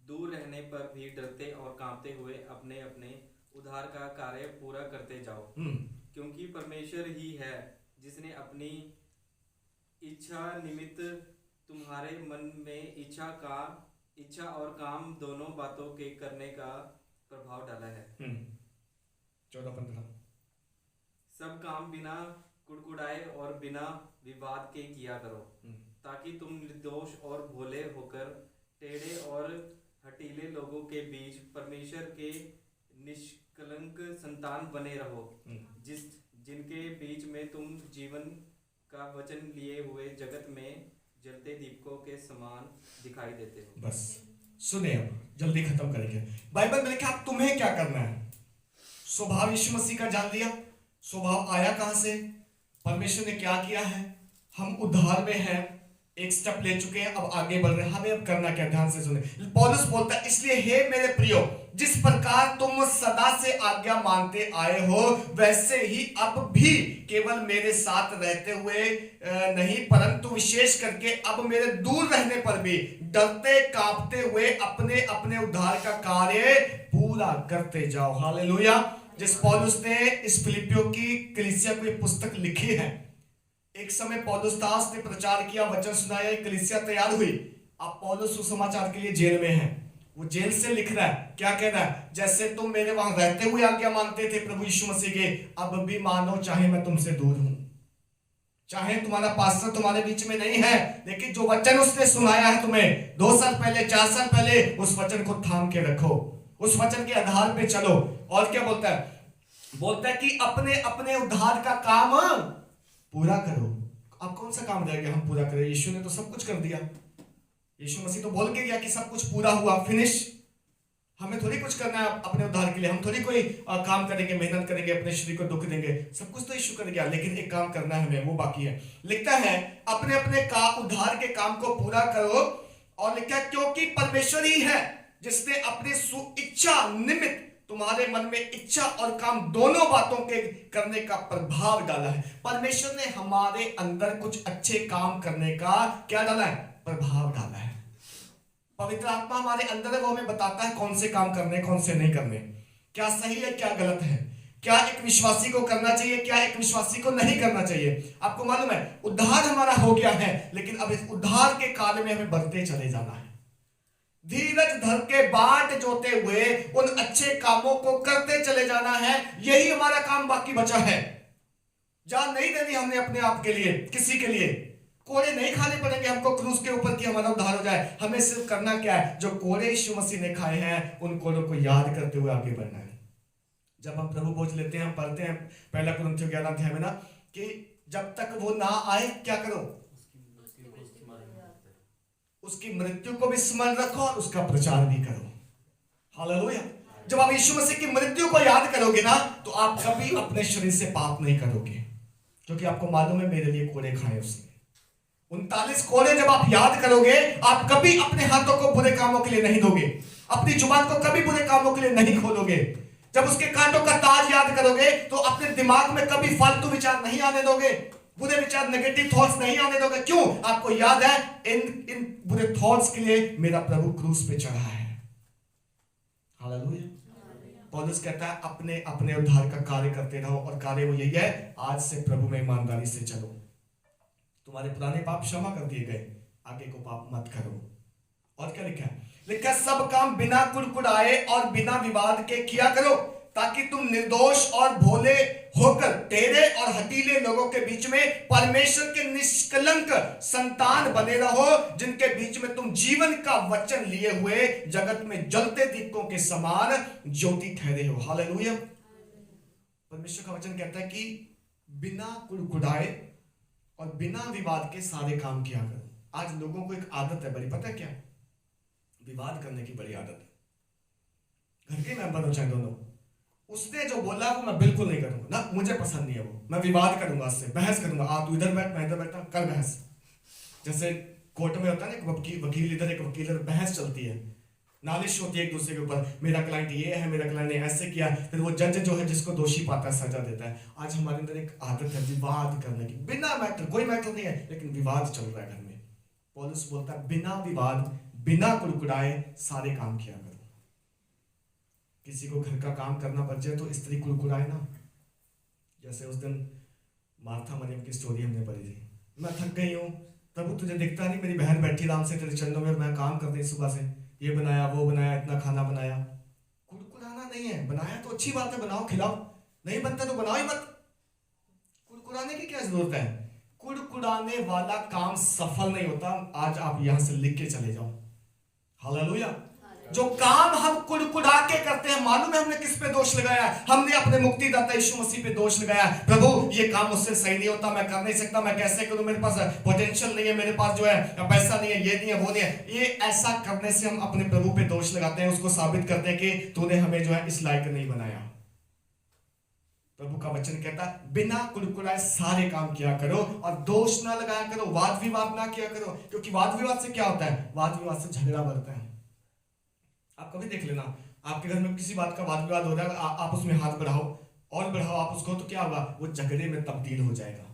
[SPEAKER 2] दूर रहने पर भी डरते और कांपते हुए अपने अपने उद्धार का कार्य पूरा करते जाओ। क्योंकि परमेश्वर ही है जिसने अपनी इच्छा निमित्त तुम्हारे मन में इच्छा और काम दोनों बातों के करने का प्रभाव डाला है।
[SPEAKER 1] 14-15।
[SPEAKER 2] सब काम बिना कुड़कुड़ाए और बिना विवाद के किया करो, ताकि तुम निर्दोष और भोले होकर टेढ़े और हठीले लोगों के बीच परमेश्वर के निष्कलंक संतान बने रहो, जिनके बीच में तुम जीवन का वचन लिए हुए जगत में जलते दीपकों के समान दिखाई देते हो।
[SPEAKER 1] बस सुने, अब जल्दी खत्म करेंगे। बाइबल में लिखा अब तुम्हें क्या करना है? स्वभाव यीशु मसीह का जान लिया। स्वभाव आया कहां से? परमेश्वर ने क्या किया है, हम उद्धार में हैं, एक स्टेप ले चुके हैं, अब आगे बढ़ रहे हैं। हमें अब करना क्या, ध्यान से सुने। पौलुस बोलता है, इसलिए हे मेरे प्रियो, जिस प्रकार तुम सदा से आज्ञा मानते आए हो, वैसे ही अब भी केवल मेरे साथ रहते हुए नहीं, परंतु विशेष करके अब मेरे दूर रहने पर भी डरते कांपते हुए अपने अपने उद्धार का कार्य पूरा करते जाओ। हालेलुया। जिस पौलुस ने इस फिलिपियों की कलीसिया को एक पुस्तक लिखी है, एक समय पौलुस दास ने प्रचार किया, वचन सुनाया, एक कलीसिया तैयार हुई। अब पौलुस सुसमाचार के लिए जेल में है, वो जेल से लिख रहा है, क्या कह रहा है, जैसे तुम मेरे वहां रहते हुए आज्ञा मानते थे प्रभु यीशु मसीह के, अब भी मानो, चाहे मैं तुमसे दूर हूं, चाहे तुम्हारा पास्टर तुम्हारे बीच में नहीं है, लेकिन जो वचन उसने सुनाया है तुम्हें 2 साल पहले, 4 साल पहले, उस वचन को थाम के रखो, उस वचन के आधार पे चलो। और क्या बोलता है, बोलता है कि अपने अपने उद्धार का काम पूरा करो। अब कौन सा काम रह गया हम पूरा करें, यीशु ने तो सब कुछ कर दिया, यीशु मसीह तो बोल के गया कि सब कुछ पूरा हुआ, फिनिश। हमें थोड़ी कुछ करना है अपने उद्धार के लिए, हम थोड़ी कोई काम करेंगे, मेहनत करेंगे, अपने शरीर को दुख देंगे, सब कुछ तो यीशु कर गया, लेकिन एक काम करना है हमें, वो बाकी है। लिखता है अपने अपने उद्धार के काम को पूरा करो, और लिखा है क्योंकि परमेश्वर ही है जिसने अपने सुइच्छा निमित्त तुम्हारे मन में इच्छा और काम दोनों बातों के करने का प्रभाव डाला है। परमेश्वर ने हमारे अंदर कुछ अच्छे काम करने का क्या डाला है, प्रभाव डाला है। पवित्र आत्मा हमारे अंदर है, वो हमें बताता है कौन से काम करने, कौन से नहीं करने, क्या सही है, क्या गलत है, क्या एक विश्वासी को करना चाहिए, क्या एक विश्वासी को नहीं करना चाहिए। आपको मालूम है उद्धार हमारा हो गया है, लेकिन अब इस उद्धार के कार्य में हमें बढ़ते चले जाना है, धीरज धर के बाट जोते हुए उन अच्छे कामों को करते चले जाना है। यही हमारा काम बाकी बचा है। जान नहीं देनी हमने अपने आप के लिए, किसी के लिए कोड़े नहीं खाने पड़ेंगे हमको क्रूस के ऊपर कि हमारा उद्धार हो जाए। हमें सिर्फ करना क्या है, जो कोड़े यीशु मसीह ने खाए हैं उन कोड़ों को याद करते हुए आगे बढ़ना है। जब हम प्रभु भोज लेते हैं, हम पढ़ते हैं 1 कुरिन्थियों 11 अध्याय में ना, कि जब तक वो ना आए क्या करो, उसकी मृत्यु को भी स्मरण रखो और उसका प्रचार भी करो। हालेलुया। जब आप यीशु मसीह की मृत्यु को याद करोगे ना, तो आप कभी अपने शरीर से पाप नहीं करोगे, क्योंकि आपको मालूम है मेरे लिए कोड़े खाए उसने। 39 कोड़े जब आप याद करोगे, आप कभी अपने हाथों को बुरे कामों के लिए नहीं दोगे, अपनी जुबान को कभी बुरे कामों के लिए नहीं खोलोगे। जब उसके कांटों का ताज याद करोगे, तो अपने दिमाग में कभी फालतू विचार नहीं आने दोगे, बुरे विचार, नेगेटिव थॉट्स नहीं आने दोगे। क्यों? आपको याद है इन बुरे थॉट्स के लिए मेरा प्रभु क्रूस पे चढ़ा है। हालेलुया। पौलुस कहता है अपने अपने उद्धार का कार्य करते रहो, और कार्य वो यही है, आज से प्रभु में ईमानदारी से चलो। तुम्हारे पुराने पाप क्षमा कर दिए गए, आगे को पाप मत करो। और क्या लिखा है? लिखा सब काम बिना कुड़कुड़ाए और बिना विवाद के किया करो, ताकि तुम निर्दोष और भोले होकर टेढ़े और हठीले लोगों के बीच में परमेश्वर के निष्कलंक संतान बने रहो, जिनके बीच में तुम जीवन का वचन लिए हुए जगत में जलते दीपकों के समान ज्योति ठहरे हो। हालेलुया। परमेश्वर का वचन कहता है कि बिना कुड़कुड़ाए और बिना विवाद के सारे काम किया करो। आज लोगों को एक आदत है बड़ी, पता है क्या? विवाद करने की बड़ी आदत है। घर के मेंबर हो चाहे दोनों, उसने जो बोला वो मैं बिल्कुल नहीं करूंगा ना, मुझे पसंद नहीं है वो, मैं विवाद करूंगा, उससे बहस करूंगा। आप तू इधर बैठ, मैं इधर बैठा, कर बहस। जैसे कोर्ट में होता है ना, वकील इधर, एक वकील इधर, बहस चलती है, नालिश होती है एक दूसरे के ऊपर, मेरा क्लाइंट ये है, मेरा क्लाइंट ने ऐसे किया, फिर वो जज जो है जिसको दोषी पाता है सजा देता है। आज हमारे अंदर एक आदत है विवाद करने की, बिना मैटर, कोई मैटर नहीं है लेकिन विवाद चल रहा है घर में। पौलुस बोलता है बिना विवाद, बिना कुड़कुड़ाए सारे काम किया करो। किसी को घर का काम करना पड़ जाए तो स्त्री कुड़कुड़ाए ना, जैसे उस दिन मार्था मरियम की स्टोरी हमने पढ़ी थी, मैं थक गई हूँ प्रभु, तुझे दिखता नहीं, मेरी बहन बैठी आराम से तेरे चरणों में, मैं काम कर रही सुबह से, ये बनाया वो बनाया, इतना खाना बनाया। कुड़कुड़ाना नहीं है, बनाया तो अच्छी बात है, बनाओ खिलाओ, नहीं बनता तो बनाओ ही मत। कुड़कुड़ाने की क्या जरूरत है? कुड़कुड़ाने वाला काम सफल नहीं होता। आज आप यहां से लिख के चले जाओ। हालेलुया। जो काम हम कुड़कुड़ा के करते हैं, मालूम है हमने किस पे दोष लगाया? हमने अपने मुक्तिदाता यीशु मसीह पे दोष लगाया। प्रभु ये काम मुझसे सही नहीं होता, मैं कर नहीं सकता, मैं कैसे करूं, मेरे पास पोटेंशियल नहीं है, मेरे पास जो है पैसा नहीं है, ये नहीं है, वो नहीं है। ये ऐसा करने से हम अपने प्रभु पे दोष लगाते हैं, उसको साबित करते हैं कि तूने हमें जो है इस लायक नहीं बनाया। प्रभु का वचन कहता है बिना कुड़कुड़ाए सारे काम किया करो और दोष ना लगाया करो, वाद विवाद ना किया करो, क्योंकि वाद विवाद से क्या होता है? वाद विवाद से झगड़ा बढ़ता है। आप कभी देख लेना, आपके घर में किसी बात का वाद विवाद हो रहा है, आप उसमें हाथ बढ़ाओ और बढ़ाओ आप उसको, तो क्या होगा? वो झगड़े में तब्दील हो जाएगा,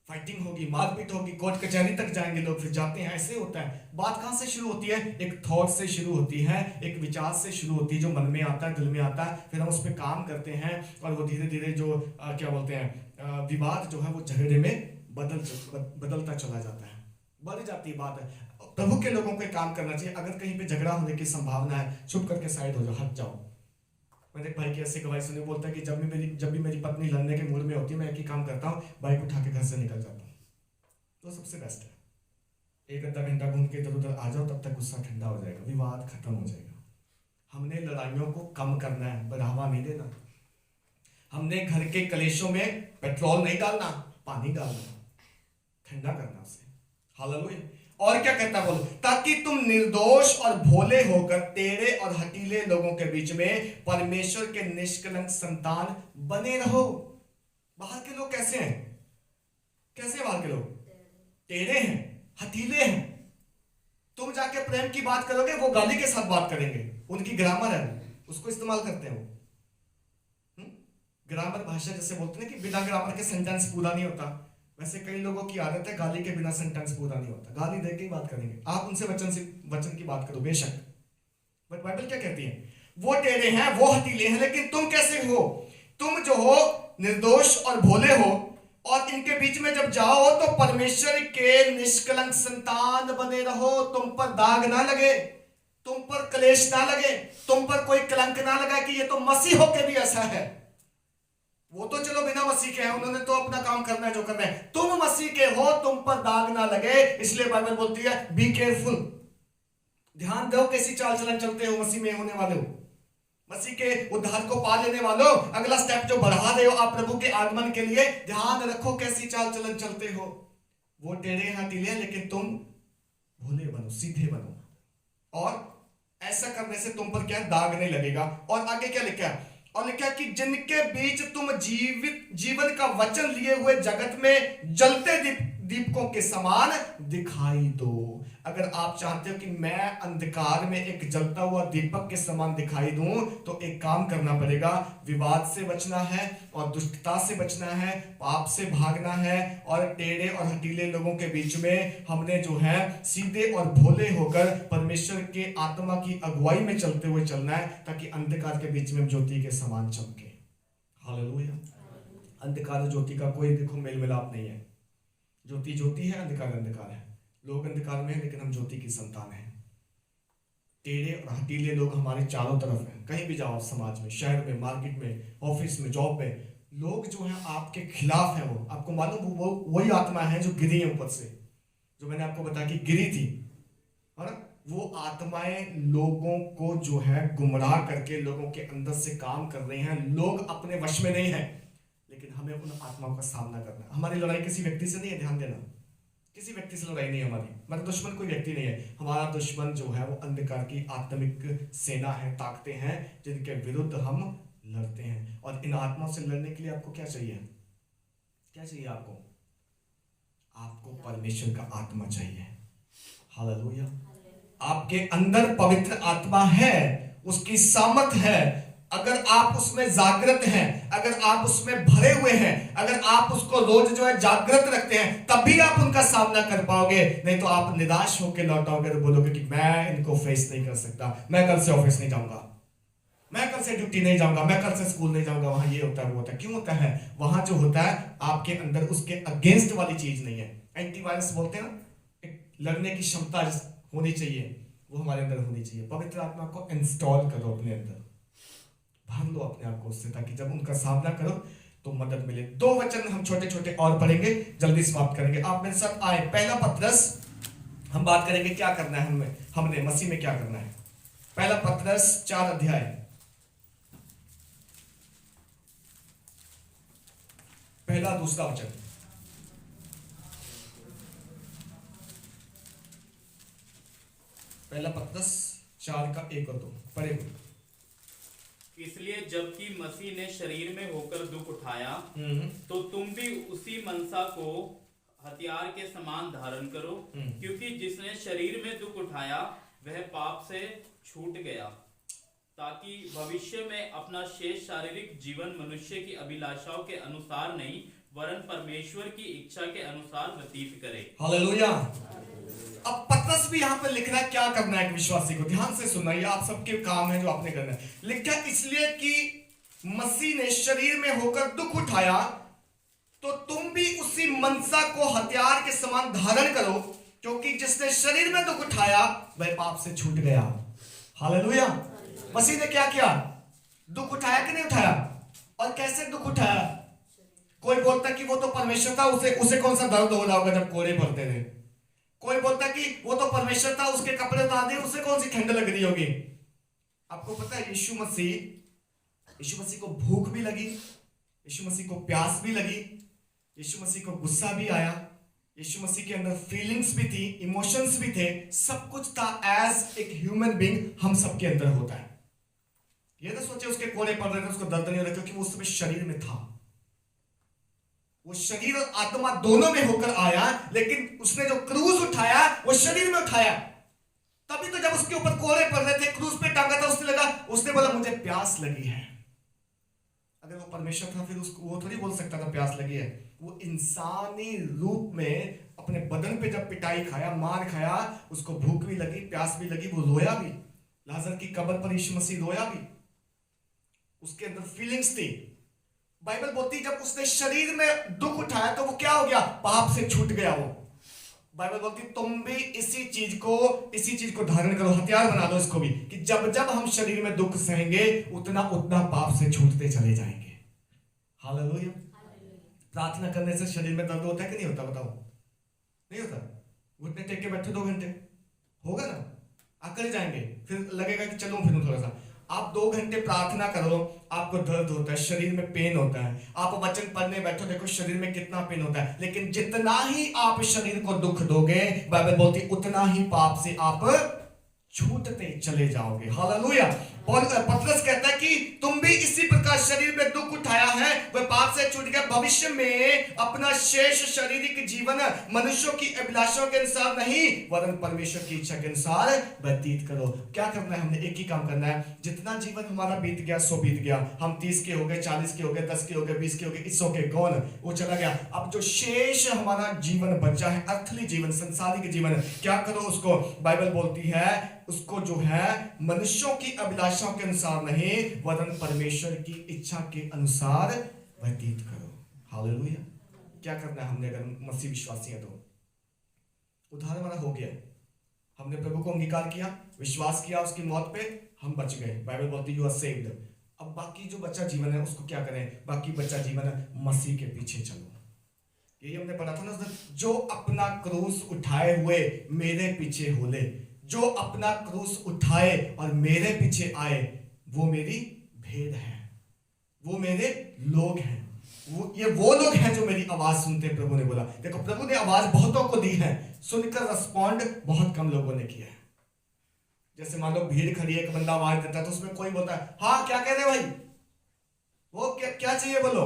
[SPEAKER 1] फाइटिंग होगी, मारपीट होगी, कोर्ट कचहरी तक जाएंगे लोग, फिर जाते हैं। ऐसे होता है। बात कहां से शुरू होती है? एक थॉट से शुरू होती है, एक विचार से शुरू होती है जो मन में आता है, दिल में आता है, फिर हम उस पर काम करते हैं और वो धीरे धीरे जो क्या बोलते हैं विवाद जो है वो झगड़े में बदलता चला जाता है, बढ़ जाती बात है। प्रभु के लोगों को काम करना चाहिए। अगर कहीं पे झगड़ा होने की संभावना है, चुप करके साइड हो जाओ, हट जाओ। मैंने एक भाई की ऐसे गवाही सुनी, बोलता है कि जब भी मेरी पत्नी लड़ने के मूड में होती है, मैं एक ही काम करता हूँ, बाइक उठा के घर से निकल जाता हूँ। तो सबसे बेस्ट है। एक आधा घंटा घूम के इधर उधर आ जाओ, तब तक गुस्सा ठंडा हो जाएगा, विवाद खत्म हो जाएगा। हमने लड़ाइयों को कम करना है, बढ़ावा नहीं देना। हमने घर के कलेशों में पेट्रोल नहीं डालना, पानी डालना, ठंडा करना उसे। हालेलुया। और क्या कहता बोलो, ताकि तुम निर्दोष और भोले होकर टेढ़े और हठीले लोगों के बीच में परमेश्वर के निष्कलंक संतान बने रहो। बाहर के लोग कैसे हैं? कैसे बाहर के लोग? टेढ़े हैं, हठीले हैं। तुम जाके प्रेम की बात करोगे, वो गाली के साथ बात करेंगे। उनकी ग्रामर है, उसको इस्तेमाल करते हैं वो। ग्रामर भाषा जैसे बोलते हैं कि बिना ग्रामर के सेंटेंस पूरा नहीं होता, वैसे कई लोगों की आदत है गाली के बिना सेंटेंस पूरा नहीं होता। गाली देके ही बात करेंगे। आप उनसे वचन की बात करो बेशक, बट बाइबल क्या कहती है? वो टेढ़े हैं, वो हठीले हैं, लेकिन तुम कैसे हो? तुम जो हो निर्दोष और भोले हो, और इनके बीच में जब जाओ तो परमेश्वर के निष्कलंक संतान बने रहो। तुम पर दाग ना लगे, तुम पर क्लेश ना लगे, तुम पर कोई कलंक ना लगा कि ये तो मसीह होके भी ऐसा है। वो तो चलो बिना मसीह के हैं, उन्होंने तो अपना काम करना है जो करना है। तुम मसीह के हो, तुम पर दाग ना लगे, इसलिए बाइबल बोलती है बी केयरफुल। ध्यान दो कैसी चाल चलन चलते हो मसीह में होने वाले हो, मसीह के उद्धार को पा लेने वालों। अगला स्टेप जो बढ़ा रहे हो आप प्रभु के आगमन के लिए, ध्यान रखो कैसी चाल चलन चलते हो। वो टेढ़े हठीले हैं, लेकिन तुम भोले बनो, सीधे बनो, और ऐसा करने से तुम पर क्या दाग नहीं लगेगा। और आगे क्या लिखा है? और लिखा कि जिनके बीच तुम जीवन का वचन लिए हुए जगत में जलते दीपकों के समान दिखाई दो। अगर आप चाहते हो कि मैं अंधकार में एक जलता हुआ दीपक के समान दिखाई दूं, तो एक काम करना पड़ेगा। विवाद से बचना है और दुष्टता से बचना है, पाप से भागना है, और टेढ़े और हठीले लोगों के बीच में हमने जो है सीधे और भोले होकर परमेश्वर के आत्मा की अगुवाई में चलते हुए चलना है, ताकि अंधकार के बीच में ज्योति के समान चमके। हालेलुया। अंधकार और ज्योति का कोई देखो मेल मिलाप नहीं है। ज्योति ज्योति है, अंधकार अंधकार है। लोग अंधकार में हैं, लेकिन हम ज्योति की संतान हैं। टेढ़े और हठीले लोग हमारे चारों तरफ हैं। कहीं भी जाओ, समाज में, शहर में, मार्केट में, ऑफिस में, जॉब में, लोग जो हैं आपके खिलाफ हैं। वो आपको मालूम, वो वही आत्मा है जो गिरी है ऊपर से, जो मैंने आपको बताया कि गिरी थी, और वो आत्माएं लोगों को जो है गुमराह करके लोगों के अंदर से काम कर रही हैं। लोग अपने वश में नहीं है, लेकिन हमें उन आत्माओं का सामना करना है। हमारी लड़ाई किसी व्यक्ति से नहीं है, ध्यान देना, किसी व्यक्ति से लड़ाई नहीं है हमारी। हमारा दुश्मन कोई व्यक्ति नहीं है। हमारा दुश्मन जो है वो अंधकार की आत्मिक सेना है, ताकतें हैं, जिनके विरुद्ध हम लड़ते हैं। और इन आत्माओं से लड़ने के लिए आपको क्या चाहिए? क्या चाहिए आपको? आपको परमेश्वर का आत्मा चाहिए। हालेलुया। आपके अंदर पवित्र आत्मा है, उसकी सामर्थ है। अगर आप उसमें जागृत हैं, अगर आप उसमें भरे हुए हैं, अगर आप उसको रोज जो है जागृत रखते हैं, तभी आप उनका सामना कर पाओगे। नहीं तो आप निराश होकर लौटाओगे और बोलोगे कि मैं इनको फेस नहीं कर सकता, मैं कल से ऑफिस नहीं जाऊंगा, मैं कल से ड्यूटी नहीं जाऊंगा, मैं कल से स्कूल नहीं जाऊंगा, वहां ये होता है, वो होता है। क्यों होता है? वहां जो होता है आपके अंदर उसके अगेंस्ट वाली चीज नहीं है। एंटीवायरस बोलते हैं ना, एक लड़ने की क्षमता होनी चाहिए, वो हमारे अंदर होनी चाहिए। पवित्र आत्मा को इंस्टॉल करो अपने अंदर, भर लो अपने आप को उससे, ताकि जब उनका सामना करो तो मदद मिले। 2 वचन हम छोटे छोटे और पढ़ेंगे, जल्दी समाप्त करेंगे। आप मेरे साथ आए। पहला पत्रस, हम बात करेंगे क्या करना है हमने मसीह में क्या करना है। पहला पत्रस 4 अध्याय, पहला दूसरा वचन। पहला पत्रस 4 का 1 और 2 पढ़े।
[SPEAKER 4] इसलिए जबकि मसीह ने शरीर में होकर दुख उठाया, तो तुम भी उसी मनसा को हथियार के समान धारण करो, क्योंकि जिसने शरीर में दुख उठाया वह पाप से छूट गया, ताकि भविष्य में अपना शेष शारीरिक जीवन मनुष्य की अभिलाषाओं के अनुसार नहीं वरन परमेश्वर की इच्छा के अनुसार व्यतीत करे।
[SPEAKER 1] हालेलुया। अब पतरस भी यहाँ पे लिख रहा है क्या करना है एक विश्वासी को। ध्यान से सुनना, ये आप सबके काम है जो आपने करना है। लिखा है इसलिए कि मसीह ने शरीर में होकर दुख उठाया, तो तुम भी उसी मनसा को हथियार के समान धारण करो, क्योंकि जिसने शरीर में दुख उठाया वह पाप से छूट गया। हालेलुया। मसीह ने क्या किया? दुख उठाया कि नहीं उठाया? और कैसे दुख उठाया? कोई बोलता कि वो तो परमेश्वर था, उसे कौन सा दर्द हो रहा होगा जब कोड़े पड़ते थे। कोई बोलता कि वो तो परमेश्वर था, उसके कपड़े उतार दिए, उसे कौन सी ठंड लग रही होगी। आपको पता है यीशु मसीह को भूख भी लगी, यीशु मसीह को प्यास भी लगी, यीशु मसीह को गुस्सा भी आया, यीशु मसीह के अंदर फीलिंग्स भी थी, इमोशंस भी थे, सब कुछ था। एज एक ह्यूमन बीइंग हम सबके अंदर होता है। ये ना सोचे उसके कोड़े पड़ रहे थे, उसको दर्द नहीं हो रहा, क्योंकि वो उस समय शरीर में था। वो शरीर और आत्मा दोनों में होकर आया, लेकिन उसने जो क्रूस उठाया वो शरीर में उठाया। तभी तो जब उसके ऊपर कोड़े पड़ रहे थे, क्रूस पे टांगा था, उसने बोला मुझे प्यास लगी है। अगर वो परमेश्वर था फिर उसको वो थोड़ी बोल सकता था प्यास लगी है। वो इंसानी रूप में अपने बदन पे जब पिटाई खाया, मार खाया, उसको भूख भी लगी, प्यास भी लगी, वो रोया भी। लाजर की कब्र पर यीशु मसीह रोया भी, उसके अंदर फीलिंग्स थी। बाइबल बोलती जब उसने शरीर में दुख उठाया तो वो क्या हो गया? पाप से छूट गया वो। बाइबल बोलती तुम भी इसी चीज को धारण करो, हथियार बना दो इसको भी, कि जब जब हम शरीर में दुख सहेंगे उतना उतना पाप से छूटते चले जाएंगे। हालेलुया। प्रार्थना करने से शरीर में दर्द होता है कि नहीं होता? बताओ, नहीं होता? घुटने टेक के बैठे 2 घंटे, होगा ना? अकड़ जाएंगे, फिर लगेगा कि चलो फिर थोड़ा सा। आप 2 घंटे प्रार्थना करो, आपको दर्द होता है, शरीर में पेन होता है। आप वचन पढ़ने बैठो, देखो शरीर में कितना पेन होता है। लेकिन जितना ही आप शरीर को दुख दोगे, बाइबल बोलती उतना ही पाप से आप छूटते चले जाओगे। हालेलुया। और पतरस कहता है कि तुम भी इसी प्रकार शरीर में दुख उठाया है, वह पाप से छूट गया, भविष्य में अपना शेष शारीरिक जीवन मनुष्यों की अभिलाषाओं के अनुसार नहीं वरन परमेश्वर की इच्छा के अनुसार व्यतीत करो। क्या करना है? हमने एक ही काम करना है। जितना जीवन हमारा बीत गया सो बीत गया। हम 30 के हो गए, 40 के हो गए, 10 के हो गए, 20 के हो गए, इसो के कौन, वो चला गया। अब जो शेष हमारा जीवन बचा है, अर्थली जीवन, संसारिक जीवन, क्या करो उसको? बाइबल बोलती है उसको जो है मनुष्यों की अभिलाषाओं के अनुसार नहीं वरन परमेश्वर की इच्छा के अनुसार व्यतीत करो। हालेलुया। क्या करना है हमने अगर मसीह विश्वासी हैं तो? उद्धार हमारा हो गया, हमने प्रभु को अंगीकार किया, विश्वास किया उसकी मौत पे, हम बच गए। बाइबल बोलती यू आर सेव्ड। अब बाकी जो बच्चा जीवन है उसको क्या करें? बाकी बच्चा जीवन मसीह के पीछे चलो। यही हमने पढ़ा था ना, जो अपना क्रूस उठाए हुए मेरे पीछे हो ले, जो अपना क्रूस उठाए और मेरे पीछे आए वो मेरी भेड़ है, वो मेरे लोग हैं, वो लोग हैं जो मेरी आवाज सुनते हैं। प्रभु ने बोला, देखो प्रभु ने आवाज बहुतों को दी है, सुनकर रिस्पॉन्ड बहुत कम लोगों ने किया है। जैसे मान लो भीड़ खड़ी है, एक बंदा आवाज देता है तो उसमें कोई बोलता है हाँ क्या कह रहे भाई, वो क्या चाहिए बोलो,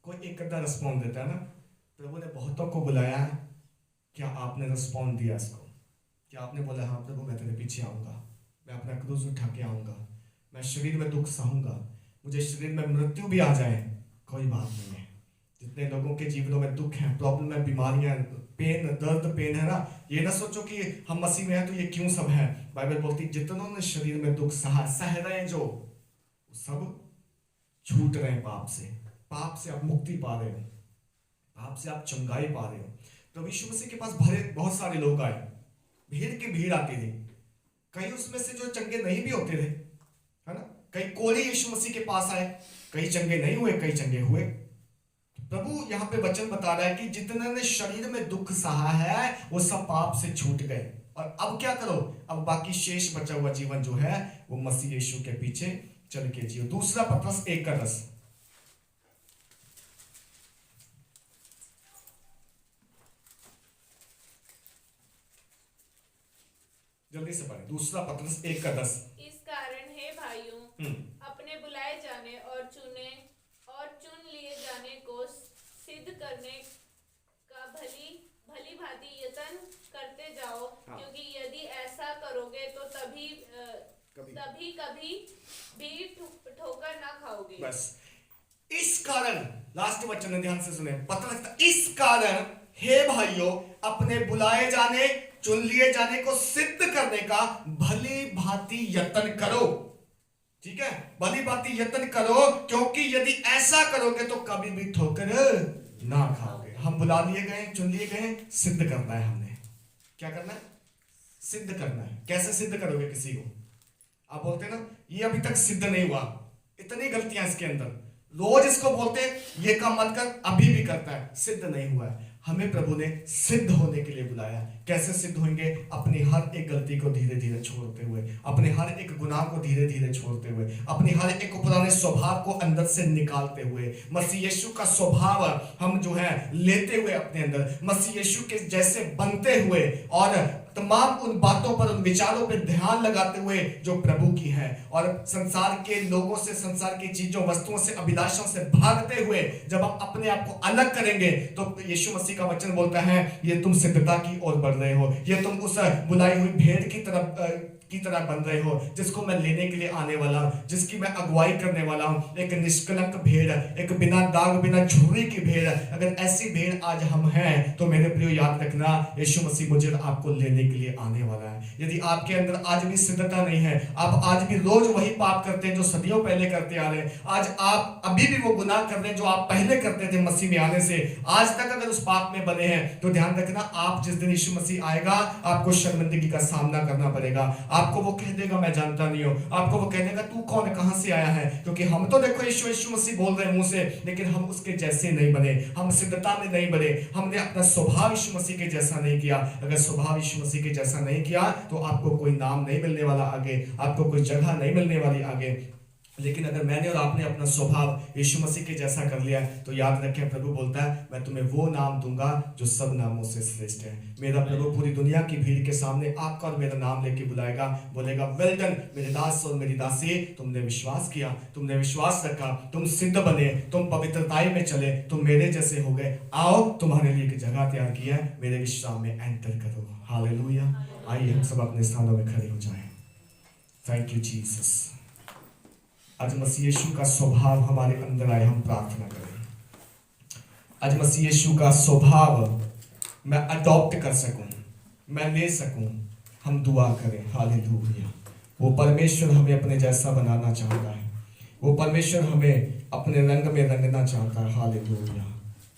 [SPEAKER 1] कोई एक आधा रिस्पॉन्ड देता है ना। प्रभु ने बहुतों को बुलाया, क्या आपने रिस्पॉन्ड दिया इसको? क्या आपने बोला हाँ प्रभु मैं तेरे पीछे आऊंगा, मैं अपना क्रूस उठा के आऊंगा, मैं शरीर में दुख सहूंगा, मुझे शरीर में मृत्यु भी आ जाए कोई बात नहीं है। जितने लोगों के जीवनों में दुख है, प्रॉब्लम है, बीमारियां, पेन, दर्द, पेन है ना, ये ना सोचो कि हम मसीह में हैं तो ये क्यों सब है। बाइबल बोलती जितनों ने शरीर में दुख सह रहे हैं जो सब छूट रहे हैं पाप से आप मुक्ति पा रहे हो, पाप से आप चंगाई पा रहे हो। तो यीशु मसीह के पास बहुत सारे लोग आए, भीड़ की भीड़ आती थी। कई उसमें से जो चंगे नहीं भी होते थे, है ना, कई कोढ़े यीशु मसीह के पास आए, कई चंगे नहीं हुए, कई चंगे हुए। प्रभु यहाँ पे वचन बता रहा है कि जितने ने शरीर में दुख सहा है वो सब पाप से छूट गए। और अब क्या करो? अब बाकी शेष बचा हुआ जीवन जो है वो मसीह यीशु के पीछे चल के जियो। दूसरा पत्रस 1:10, जल्दी से पढ़ें। दूसरा पत्रस 1:10।
[SPEAKER 5] इस कारण हे भाइयों, अपने बुलाए जाने कभी
[SPEAKER 1] कभी।
[SPEAKER 5] कभी कभी भी ठोकर ना खाओगे।
[SPEAKER 1] बस इस कारण, लास्ट वचन ध्यान से सुने, पता लगता इस कारण हे भाइयों अपने बुलाए जाने, चुन लिए जाने को सिद्ध करने का भली भांति यत्न करो। ठीक है, भली भांति यत्न करो, क्योंकि यदि ऐसा करोगे तो कभी भी ठोकर ना खाओगे। हम बुला लिए गए, चुन लिए गए, सिद्ध करना है। हमने क्या करना है? सिद्ध करना है। कैसे सिद्ध करोगे किसी को? आप बोलते हैं ना ये अभी तक सिद्ध नहीं हुआ, इतनी गलतियां इसके अंदर, रोज इसको बोलते ये काम मत कर, अभी भी करता है, सिद्ध नहीं हुआ है। हमें प्रभु ने सिद्ध होने के लिए बुलाया। कैसे सिद्ध होंगे? अपनी हर एक गलती को धीरे धीरे छोड़ते हुए, अपने हर एक गुनाह को धीरे धीरे छोड़ते हुए, अपनी हर एक पुराने स्वभाव को अंदर से निकालते हुए, मसीह यीशु का स्वभाव हम जो है लेते हुए अपने अंदर, मसीह यीशु के जैसे बनते हुए, और तमाम उन बातों पर, उन विचारों पर ध्यान लगाते हुए जो प्रभु की है, और संसार के लोगों से, संसार की चीजों, वस्तुओं से, अभिलाषों से भागते हुए जब हम अपने आप को अलग करेंगे तो यीशु मसीह का वचन बोलता है ये तुम सिद्धता की ओर बढ़ रहे हो, ये तुम उस बुलाई हुई भेड़ की तरह बन रहे हो जिसको मैं लेने के लिए आने वाला हूं, जिसकी मैं अगुवाई करने वाला हूं। एक निष्कलंक भेड़, एक बिना दाग, बिना झुर्री की भेड़। अगर ऐसी भेड़ आज हम हैं तो मेरे प्रियो याद रखना, यीशु मसीह मुझे आपको लेने के लिए आने वाला है। यदि आपके अंदर आज भी सिद्धता नहीं है, आप आज भी रोज वही पाप करते हैं जो सदियों पहले करते आ रहे हैं, आज आप अभी भी वो गुनाह कर रहे हैं जो आप पहले करते थे मसीह में आने से आज तक, अगर उस पाप में बने हैं तो ध्यान रखना, आप जिस दिन यीशु मसीह आएगा आपको शर्मिंदगी का सामना करना पड़ेगा। आपको वो कह देगा मैं जानता नहीं हूं, आपको वो कह देगा तू कौन है, कहां से आया है, क्योंकि हम तो देखो यीशु यीशु मसीह बोल रहे हैं मुंह से, लेकिन हम उसके जैसे नहीं बने, हम सिद्धता में नहीं बने, हमने अपना स्वभाव यीशु मसीह के जैसा नहीं किया। अगर स्वभाव यीशु मसीह के जैसा नहीं किया तो आपको कोई नाम नहीं मिलने वाला आगे, आपको कोई जगह नहीं मिलने वाली आगे। लेकिन अगर मैंने और आपने अपना स्वभाव यीशु मसीह के जैसा कर लिया तो याद रखें, प्रभु बोलता है मैं तुम्हें वो नाम दूंगा जो सब नामों से श्रेष्ठ है। मेरा प्रभु पूरी दुनिया की भीड़ के सामने आपका और मेरा नाम लेके बुलाएगा, बोलेगा वेल डन मेरे दास और मेरी दासी, तुमने विश्वास किया, तुमने विश्वास रखा, तुम सिद्ध बने, तुम पवित्रताई में चले, तुम मेरे जैसे हो गए, आओ तुम्हारे लिए एक जगह तैयार किया है, मेरे विश्राम में एंटर करो। हालेलुया। आइए हम सब अपने स्थानों में खड़े हो जाएं। Thank you Jesus. आज मसीह यीशु का स्वभाव हमारे अंदर आए, हम प्रार्थना करें। आज मसीह यीशु का स्वभाव मैं अडॉप्ट कर सकूं, मैं ले सकूं, हम दुआ करें। हालेलुया। वो परमेश्वर हमें अपने जैसा बनाना चाहता है, वो परमेश्वर हमें अपने रंग में रंगना चाहता है। हालेलुया।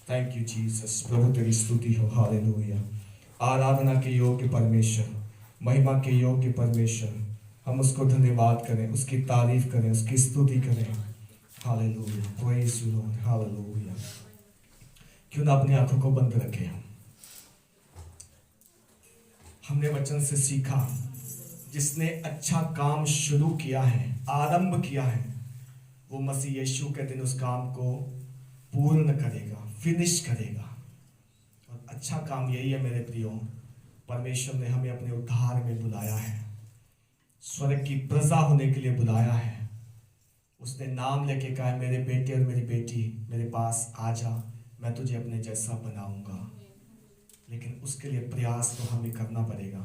[SPEAKER 1] Thank you Jesus. प्रभु तेरी स्तुति हो। हालेलुया। आराधना के योग्य परमेश्वर, महिमा के योग्य परमेश्वर, हम उसको धन्यवाद करें, उसकी तारीफ करें, उसकी स्तुति करें। Hallelujah. Praise the Lord. Hallelujah. क्यों ना अपनी आंखों को बंद रखें। हमने वचन से सीखा, जिसने अच्छा काम शुरू किया है, आरंभ किया है, वो मसीह यीशु के दिन उस काम को पूर्ण करेगा, फिनिश करेगा। और अच्छा काम यही है मेरे प्रियो, परमेश्वर ने हमें अपने उद्धार में बुलाया है, स्वर्ग की प्रजा होने के लिए बुलाया है। उसने नाम लेके कहा मेरे बेटे और मेरी बेटी मेरे पास आ जा, मैं तुझे अपने जैसा बनाऊंगा। लेकिन उसके लिए प्रयास तो हमें करना पड़ेगा।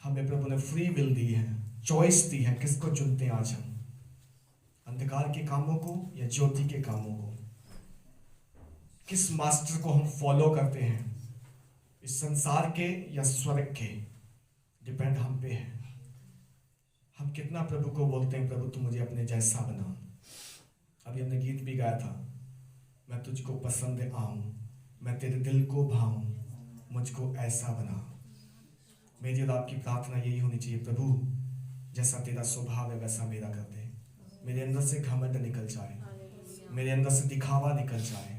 [SPEAKER 1] हमें प्रभु ने फ्री विल दी है, चॉइस दी है, किसको चुनते हैं आज हम, अंधकार के कामों को या ज्योति के कामों को, किस मास्टर को हम फॉलो करते हैं, इस संसार के या स्वर्ग के, डिपेंड हम पे है। हम कितना प्रभु को बोलते हैं प्रभु तू मुझे अपने जैसा बना। अभी हमने गीत भी गाया था, मैं तुझको पसंद आऊं, मैं तेरे दिल को भाऊं, मुझको ऐसा बना। मेरी और आपकी प्रार्थना यही होनी चाहिए, प्रभु जैसा तेरा स्वभाव है वैसा मेरा कर दे। मेरे अंदर से घमंड निकल जाए, मेरे अंदर से दिखावा निकल जाए,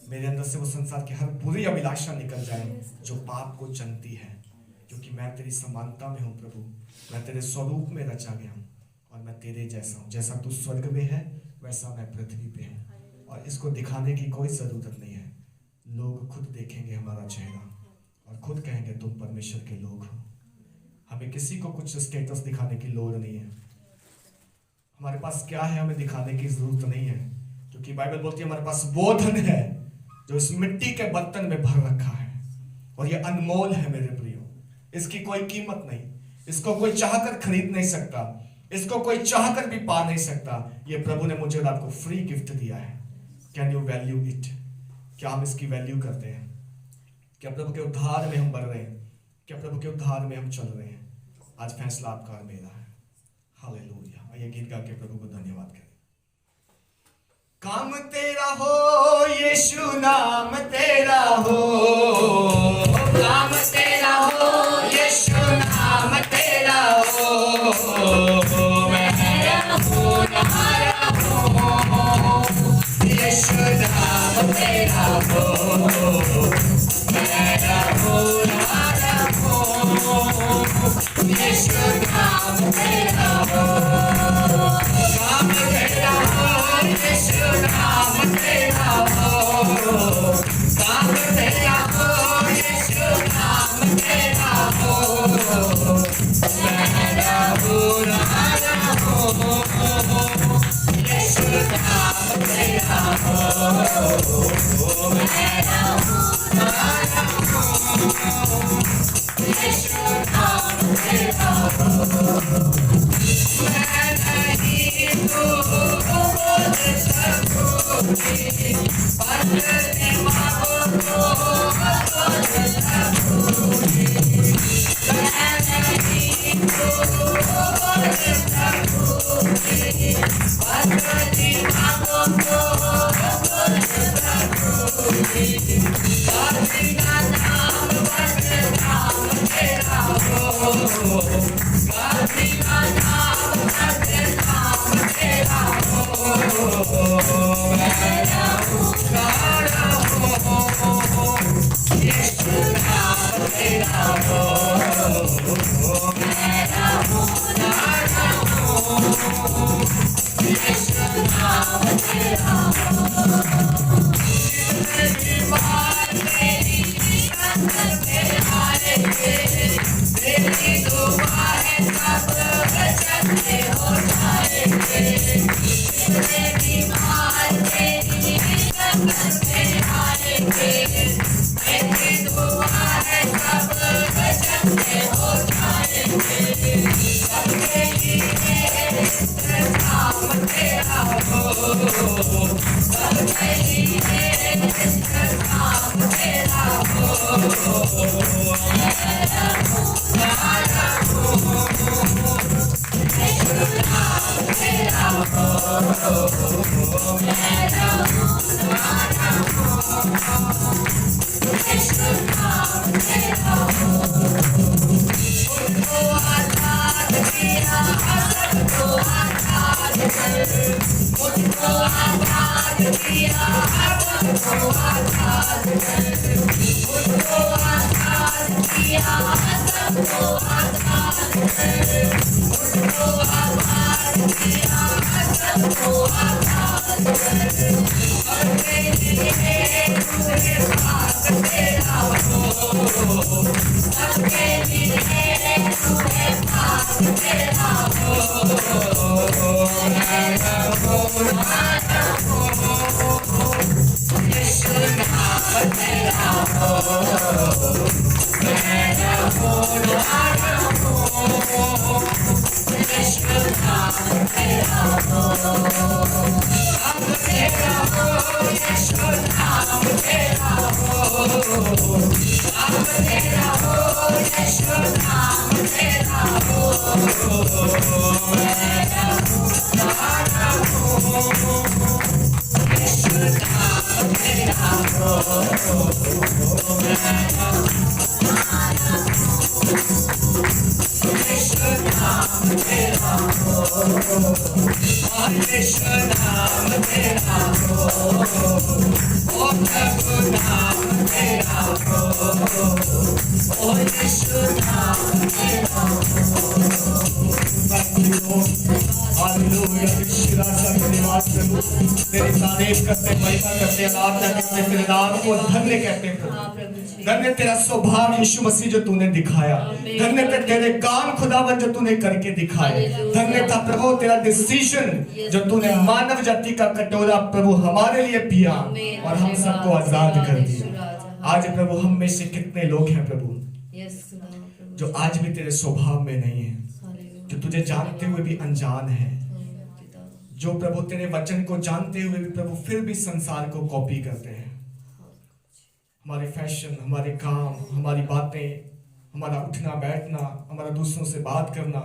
[SPEAKER 1] मेरे अंदर से वो संसार की हर बुरी अभिलाषा निकल जाए जो पाप को जनती है, क्योंकि मैं तेरी समानता में हूँ प्रभु, मैं तेरे स्वरूप में रचा गया हूँ और मैं तेरे जैसा हूँ। जैसा तू स्वर्ग में है वैसा मैं पृथ्वी पे हूँ। और इसको दिखाने की कोई ज़रूरत नहीं है, लोग खुद देखेंगे हमारा चेहरा और खुद कहेंगे तुम परमेश्वर के लोग हो। हमें किसी को कुछ स्टेटस दिखाने की लोड़ नहीं है। हमारे पास क्या है हमें दिखाने की जरूरत नहीं है, क्योंकि बाइबल बोलती है हमारे पास वो धन है जो इस मिट्टी के बर्तन में भर रखा है और ये अनमोल है मेरे प्रियो, इसकी कोई कीमत नहीं। इसको कोई चाहकर खरीद नहीं सकता, इसको कोई चाहकर भी पा नहीं सकता। ये प्रभु ने मुझे और आपको फ्री गिफ्ट दिया है। Can you value it? क्या हम इसकी वैल्यू करते हैं? क्या प्रभु के उद्धार में हम बढ़ रहे हैं? क्या प्रभु के उद्धार में हम चल रहे हैं? आज फैसला आपका और मेरा है। हालेलुया। आइए गीत गा के प्रभु को धन्यवाद करें। काम तेरा हो यीशु, नाम तेरा हो, काम तेरा हो यीशु, नाम तेरा हो, मेरा हो तुम्हारा हो, यीशु नाम तेरा हो, मेरा हो तुम्हारा हो, यीशु नाम तेरा हो, काम तेरा हो यीशु, नाम तेरा हो, काम तेरा हो यीशु, नाम तेरा हो, मेरा हो तुम्हारा हो, यीशु नाम तेरा हो, मेरा हो तुम्हारा हो, यीशु नाम तेरा हो। मैं नहीं तू बोल सकूंगी, पर दिमागों को बोल सकूंगी, मैं नहीं तू बोल सकूंगी, पर दिमागों को बोल सकूंगी, काशी का नाम बदनाम तेरा हो, काशी का नाम बदनाम तेरा हो, मेरा उद्धार हो, यीशु नाम तेरा हो, मेरा उद्धार हो, यीशु नाम तेरा हो। बीमार मेरी कंधर पे आएंगे, तेरी दुआ है सब चंगे हो जाएंगे, बीमार मेरी कंधर पे आएंगे, तेरी दुआ है सब चंगे हो जाएंगे, सबके लिए नाम तेरा हो, सबके लिए नाम तेरा हो, मेरा हो तुम्हारा हो, यीशु नाम तेरा हो, मेरा हो तुम्हारा हो, यीशु नाम तेरा हो। मुझको आजाद किया, सबको आजाद कर, मुझको आजाद किया, सबको आजाद कर, मुझको आजाद किया, सबको आजाद कर, मुझको आजाद किया, सबको आजाद कर, सबके लिए तुझे पाक तेरा हो, सबके लिए तुझे पाक तेरा हो, मेरा हो तुम्हारा हो, यीशु नाम तेरा हो, मेरा हो तुम्हारा हो, यीशु नाम तेरा हो, नाम तेरा हो यीशु, नाम तेरा हो, नाम तेरा हो यीशु, नाम तेरा हो, मेरा हो तुम्हारा हो, यीशु नाम तेरा हो, मेरा हो तुम्हारा हो, यीशु नाम तेरा हो, यीशु नाम तेरा हो, ओ प्रभु नाम तेरा हो, ओ यीशु नाम तेरा हो। हालेलुया। राजा धन्यवाद प्रभु, तेरी तारीफ करते, महिमा करते, आराधना करते, तेरे नाम को धन्य कहते हैं प्रभु। धन्य तेरा स्वभाव यीशु मसीह जो तूने दिखाया, धन्य तेरे काम खुदावन जो तूने करके दिखाए, धन्य था प्रभु तेरा डिसीजन जो तूने मानव जाति का कटोरा प्रभु हमारे लिए पिया और हम सबको आजाद कर दिया। आज प्रभु हम में से कितने लोग हैं प्रभु जो आज भी तेरे स्वभाव में नहीं है, जो तुझे जानते हुए भी अनजान है, जो प्रभु तेरे वचन को जानते हुए भी प्रभु फिर भी संसार को कॉपी करते हैं। हमारे फैशन, हमारे काम, हमारी बातें, हमारा उठना बैठना, हमारा दूसरों से बात करना,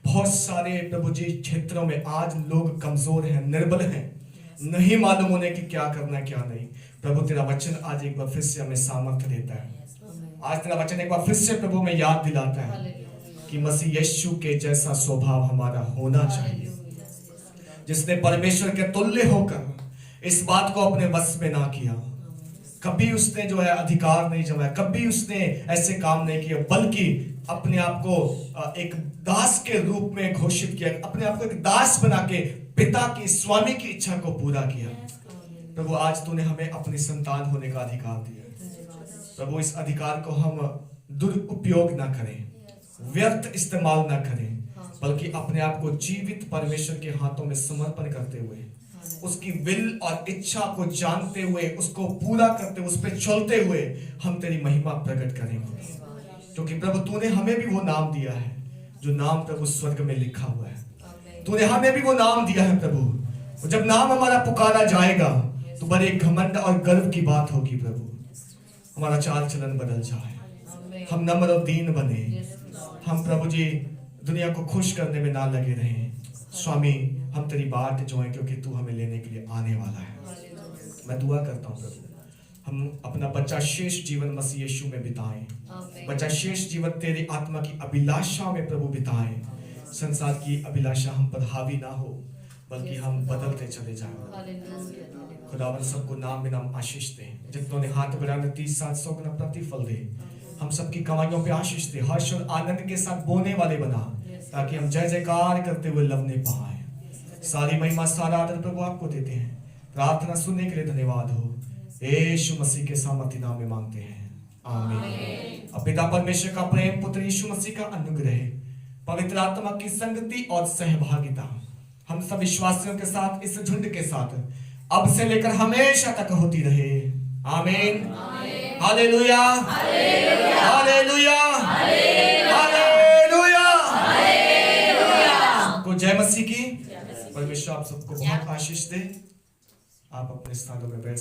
[SPEAKER 1] बहुत सारे प्रभु जी क्षेत्रों में आज लोग कमजोर हैं, निर्बल हैं, नहीं मालूम उन्हें कि क्या करना क्या नहीं। प्रभु तेरा वचन आज एक बार फिर से हमें सामर्थ्य देता है। आज तेरा वचन एक बार फिर से प्रभु में याद दिलाता है कि मसीह यीशु के जैसा स्वभाव हमारा होना चाहिए, जिसने परमेश्वर के तुल्य होकर इस बात को अपने वश में ना किया, कभी उसने जो है अधिकार नहीं जमाया, कभी उसने ऐसे काम नहीं किया, बल्कि अपने आप को एक दास के रूप में घोषित किया, अपने आप को एक दास बना के पिता की, स्वामी की इच्छा को पूरा किया। प्रभु आज तूने हमें अपनी संतान होने का अधिकार दिया। प्रभु इस अधिकार को हम दुरुपयोग ना करें, व्यर्थ इस्तेमाल ना करें, बल्कि अपने आप को जीवित परमेश्वर के हाथों में समर्पण करते हुए, उसकी विल और इच्छा को जानते हुए, उसको पूरा करते हुए, उस पर चलते हुए हम तेरी महिमा प्रकट करेंगे। क्योंकि प्रभु तूने हमें भी वो नाम दिया है जो नाम प्रभु स्वर्ग में लिखा हुआ है। तूने हमें भी वो नाम दिया है प्रभु, जब नाम हमारा पुकारा जाएगा तो बड़े घमंड और गर्व की बात होगी। प्रभु हमारा चाल चलन बदल जाए, हम नम्र और दीन बने, हम प्रभु जी दुनिया को खुश करने में ना लगे रहें। स्वामी हम तेरी बाट जो है, क्योंकि तू हमें लेने के लिए आने वाला है। मैं दुआ करता हूँ प्रभु हम अपना बच्चा शेष जीवन मसीह यीशु में बिताएं, बच्चा शेष जीवन तेरी आत्मा की अभिलाषा में प्रभु बिताएं। संसार की अभिलाषा हम पर हावी ना हो, बल्कि हम बदलते चले जाएं। खुदावन सबको नाम में नाम आशीष दे, जितनों ने हाथ बढ़ाने 30-60 गुना प्रतिफल दे, हम सबकी कमाइयों पे आशीष दे, हर्ष और आनंद के साथ बोने वाले बना, ताकि हम जय जयकार करते हुए लवने पाए। सारी महिमा सारा आदर प्रभु आपको देते हैं। प्रार्थना सुनने के लिए धन्यवाद हो, यीशु मसीह के सामर्थ्य नाम में मांगते हैं, आमीन। अब पिता परमेश्वर का प्रेम, पुत्र यीशु मसीह का अनुग्रह, पवित्र आत्मा की संगति और सहभागिता हम सब विश्वासियों के साथ, इस झुंड के साथ अब से लेकर हमेशा तक होती रहे, आमीन। Hallelujah, hallelujah, hallelujah. को जय मसीह की। परमेश्वर आप सबको बहुत आशीष दे। आप अपने स्थानों में बैठ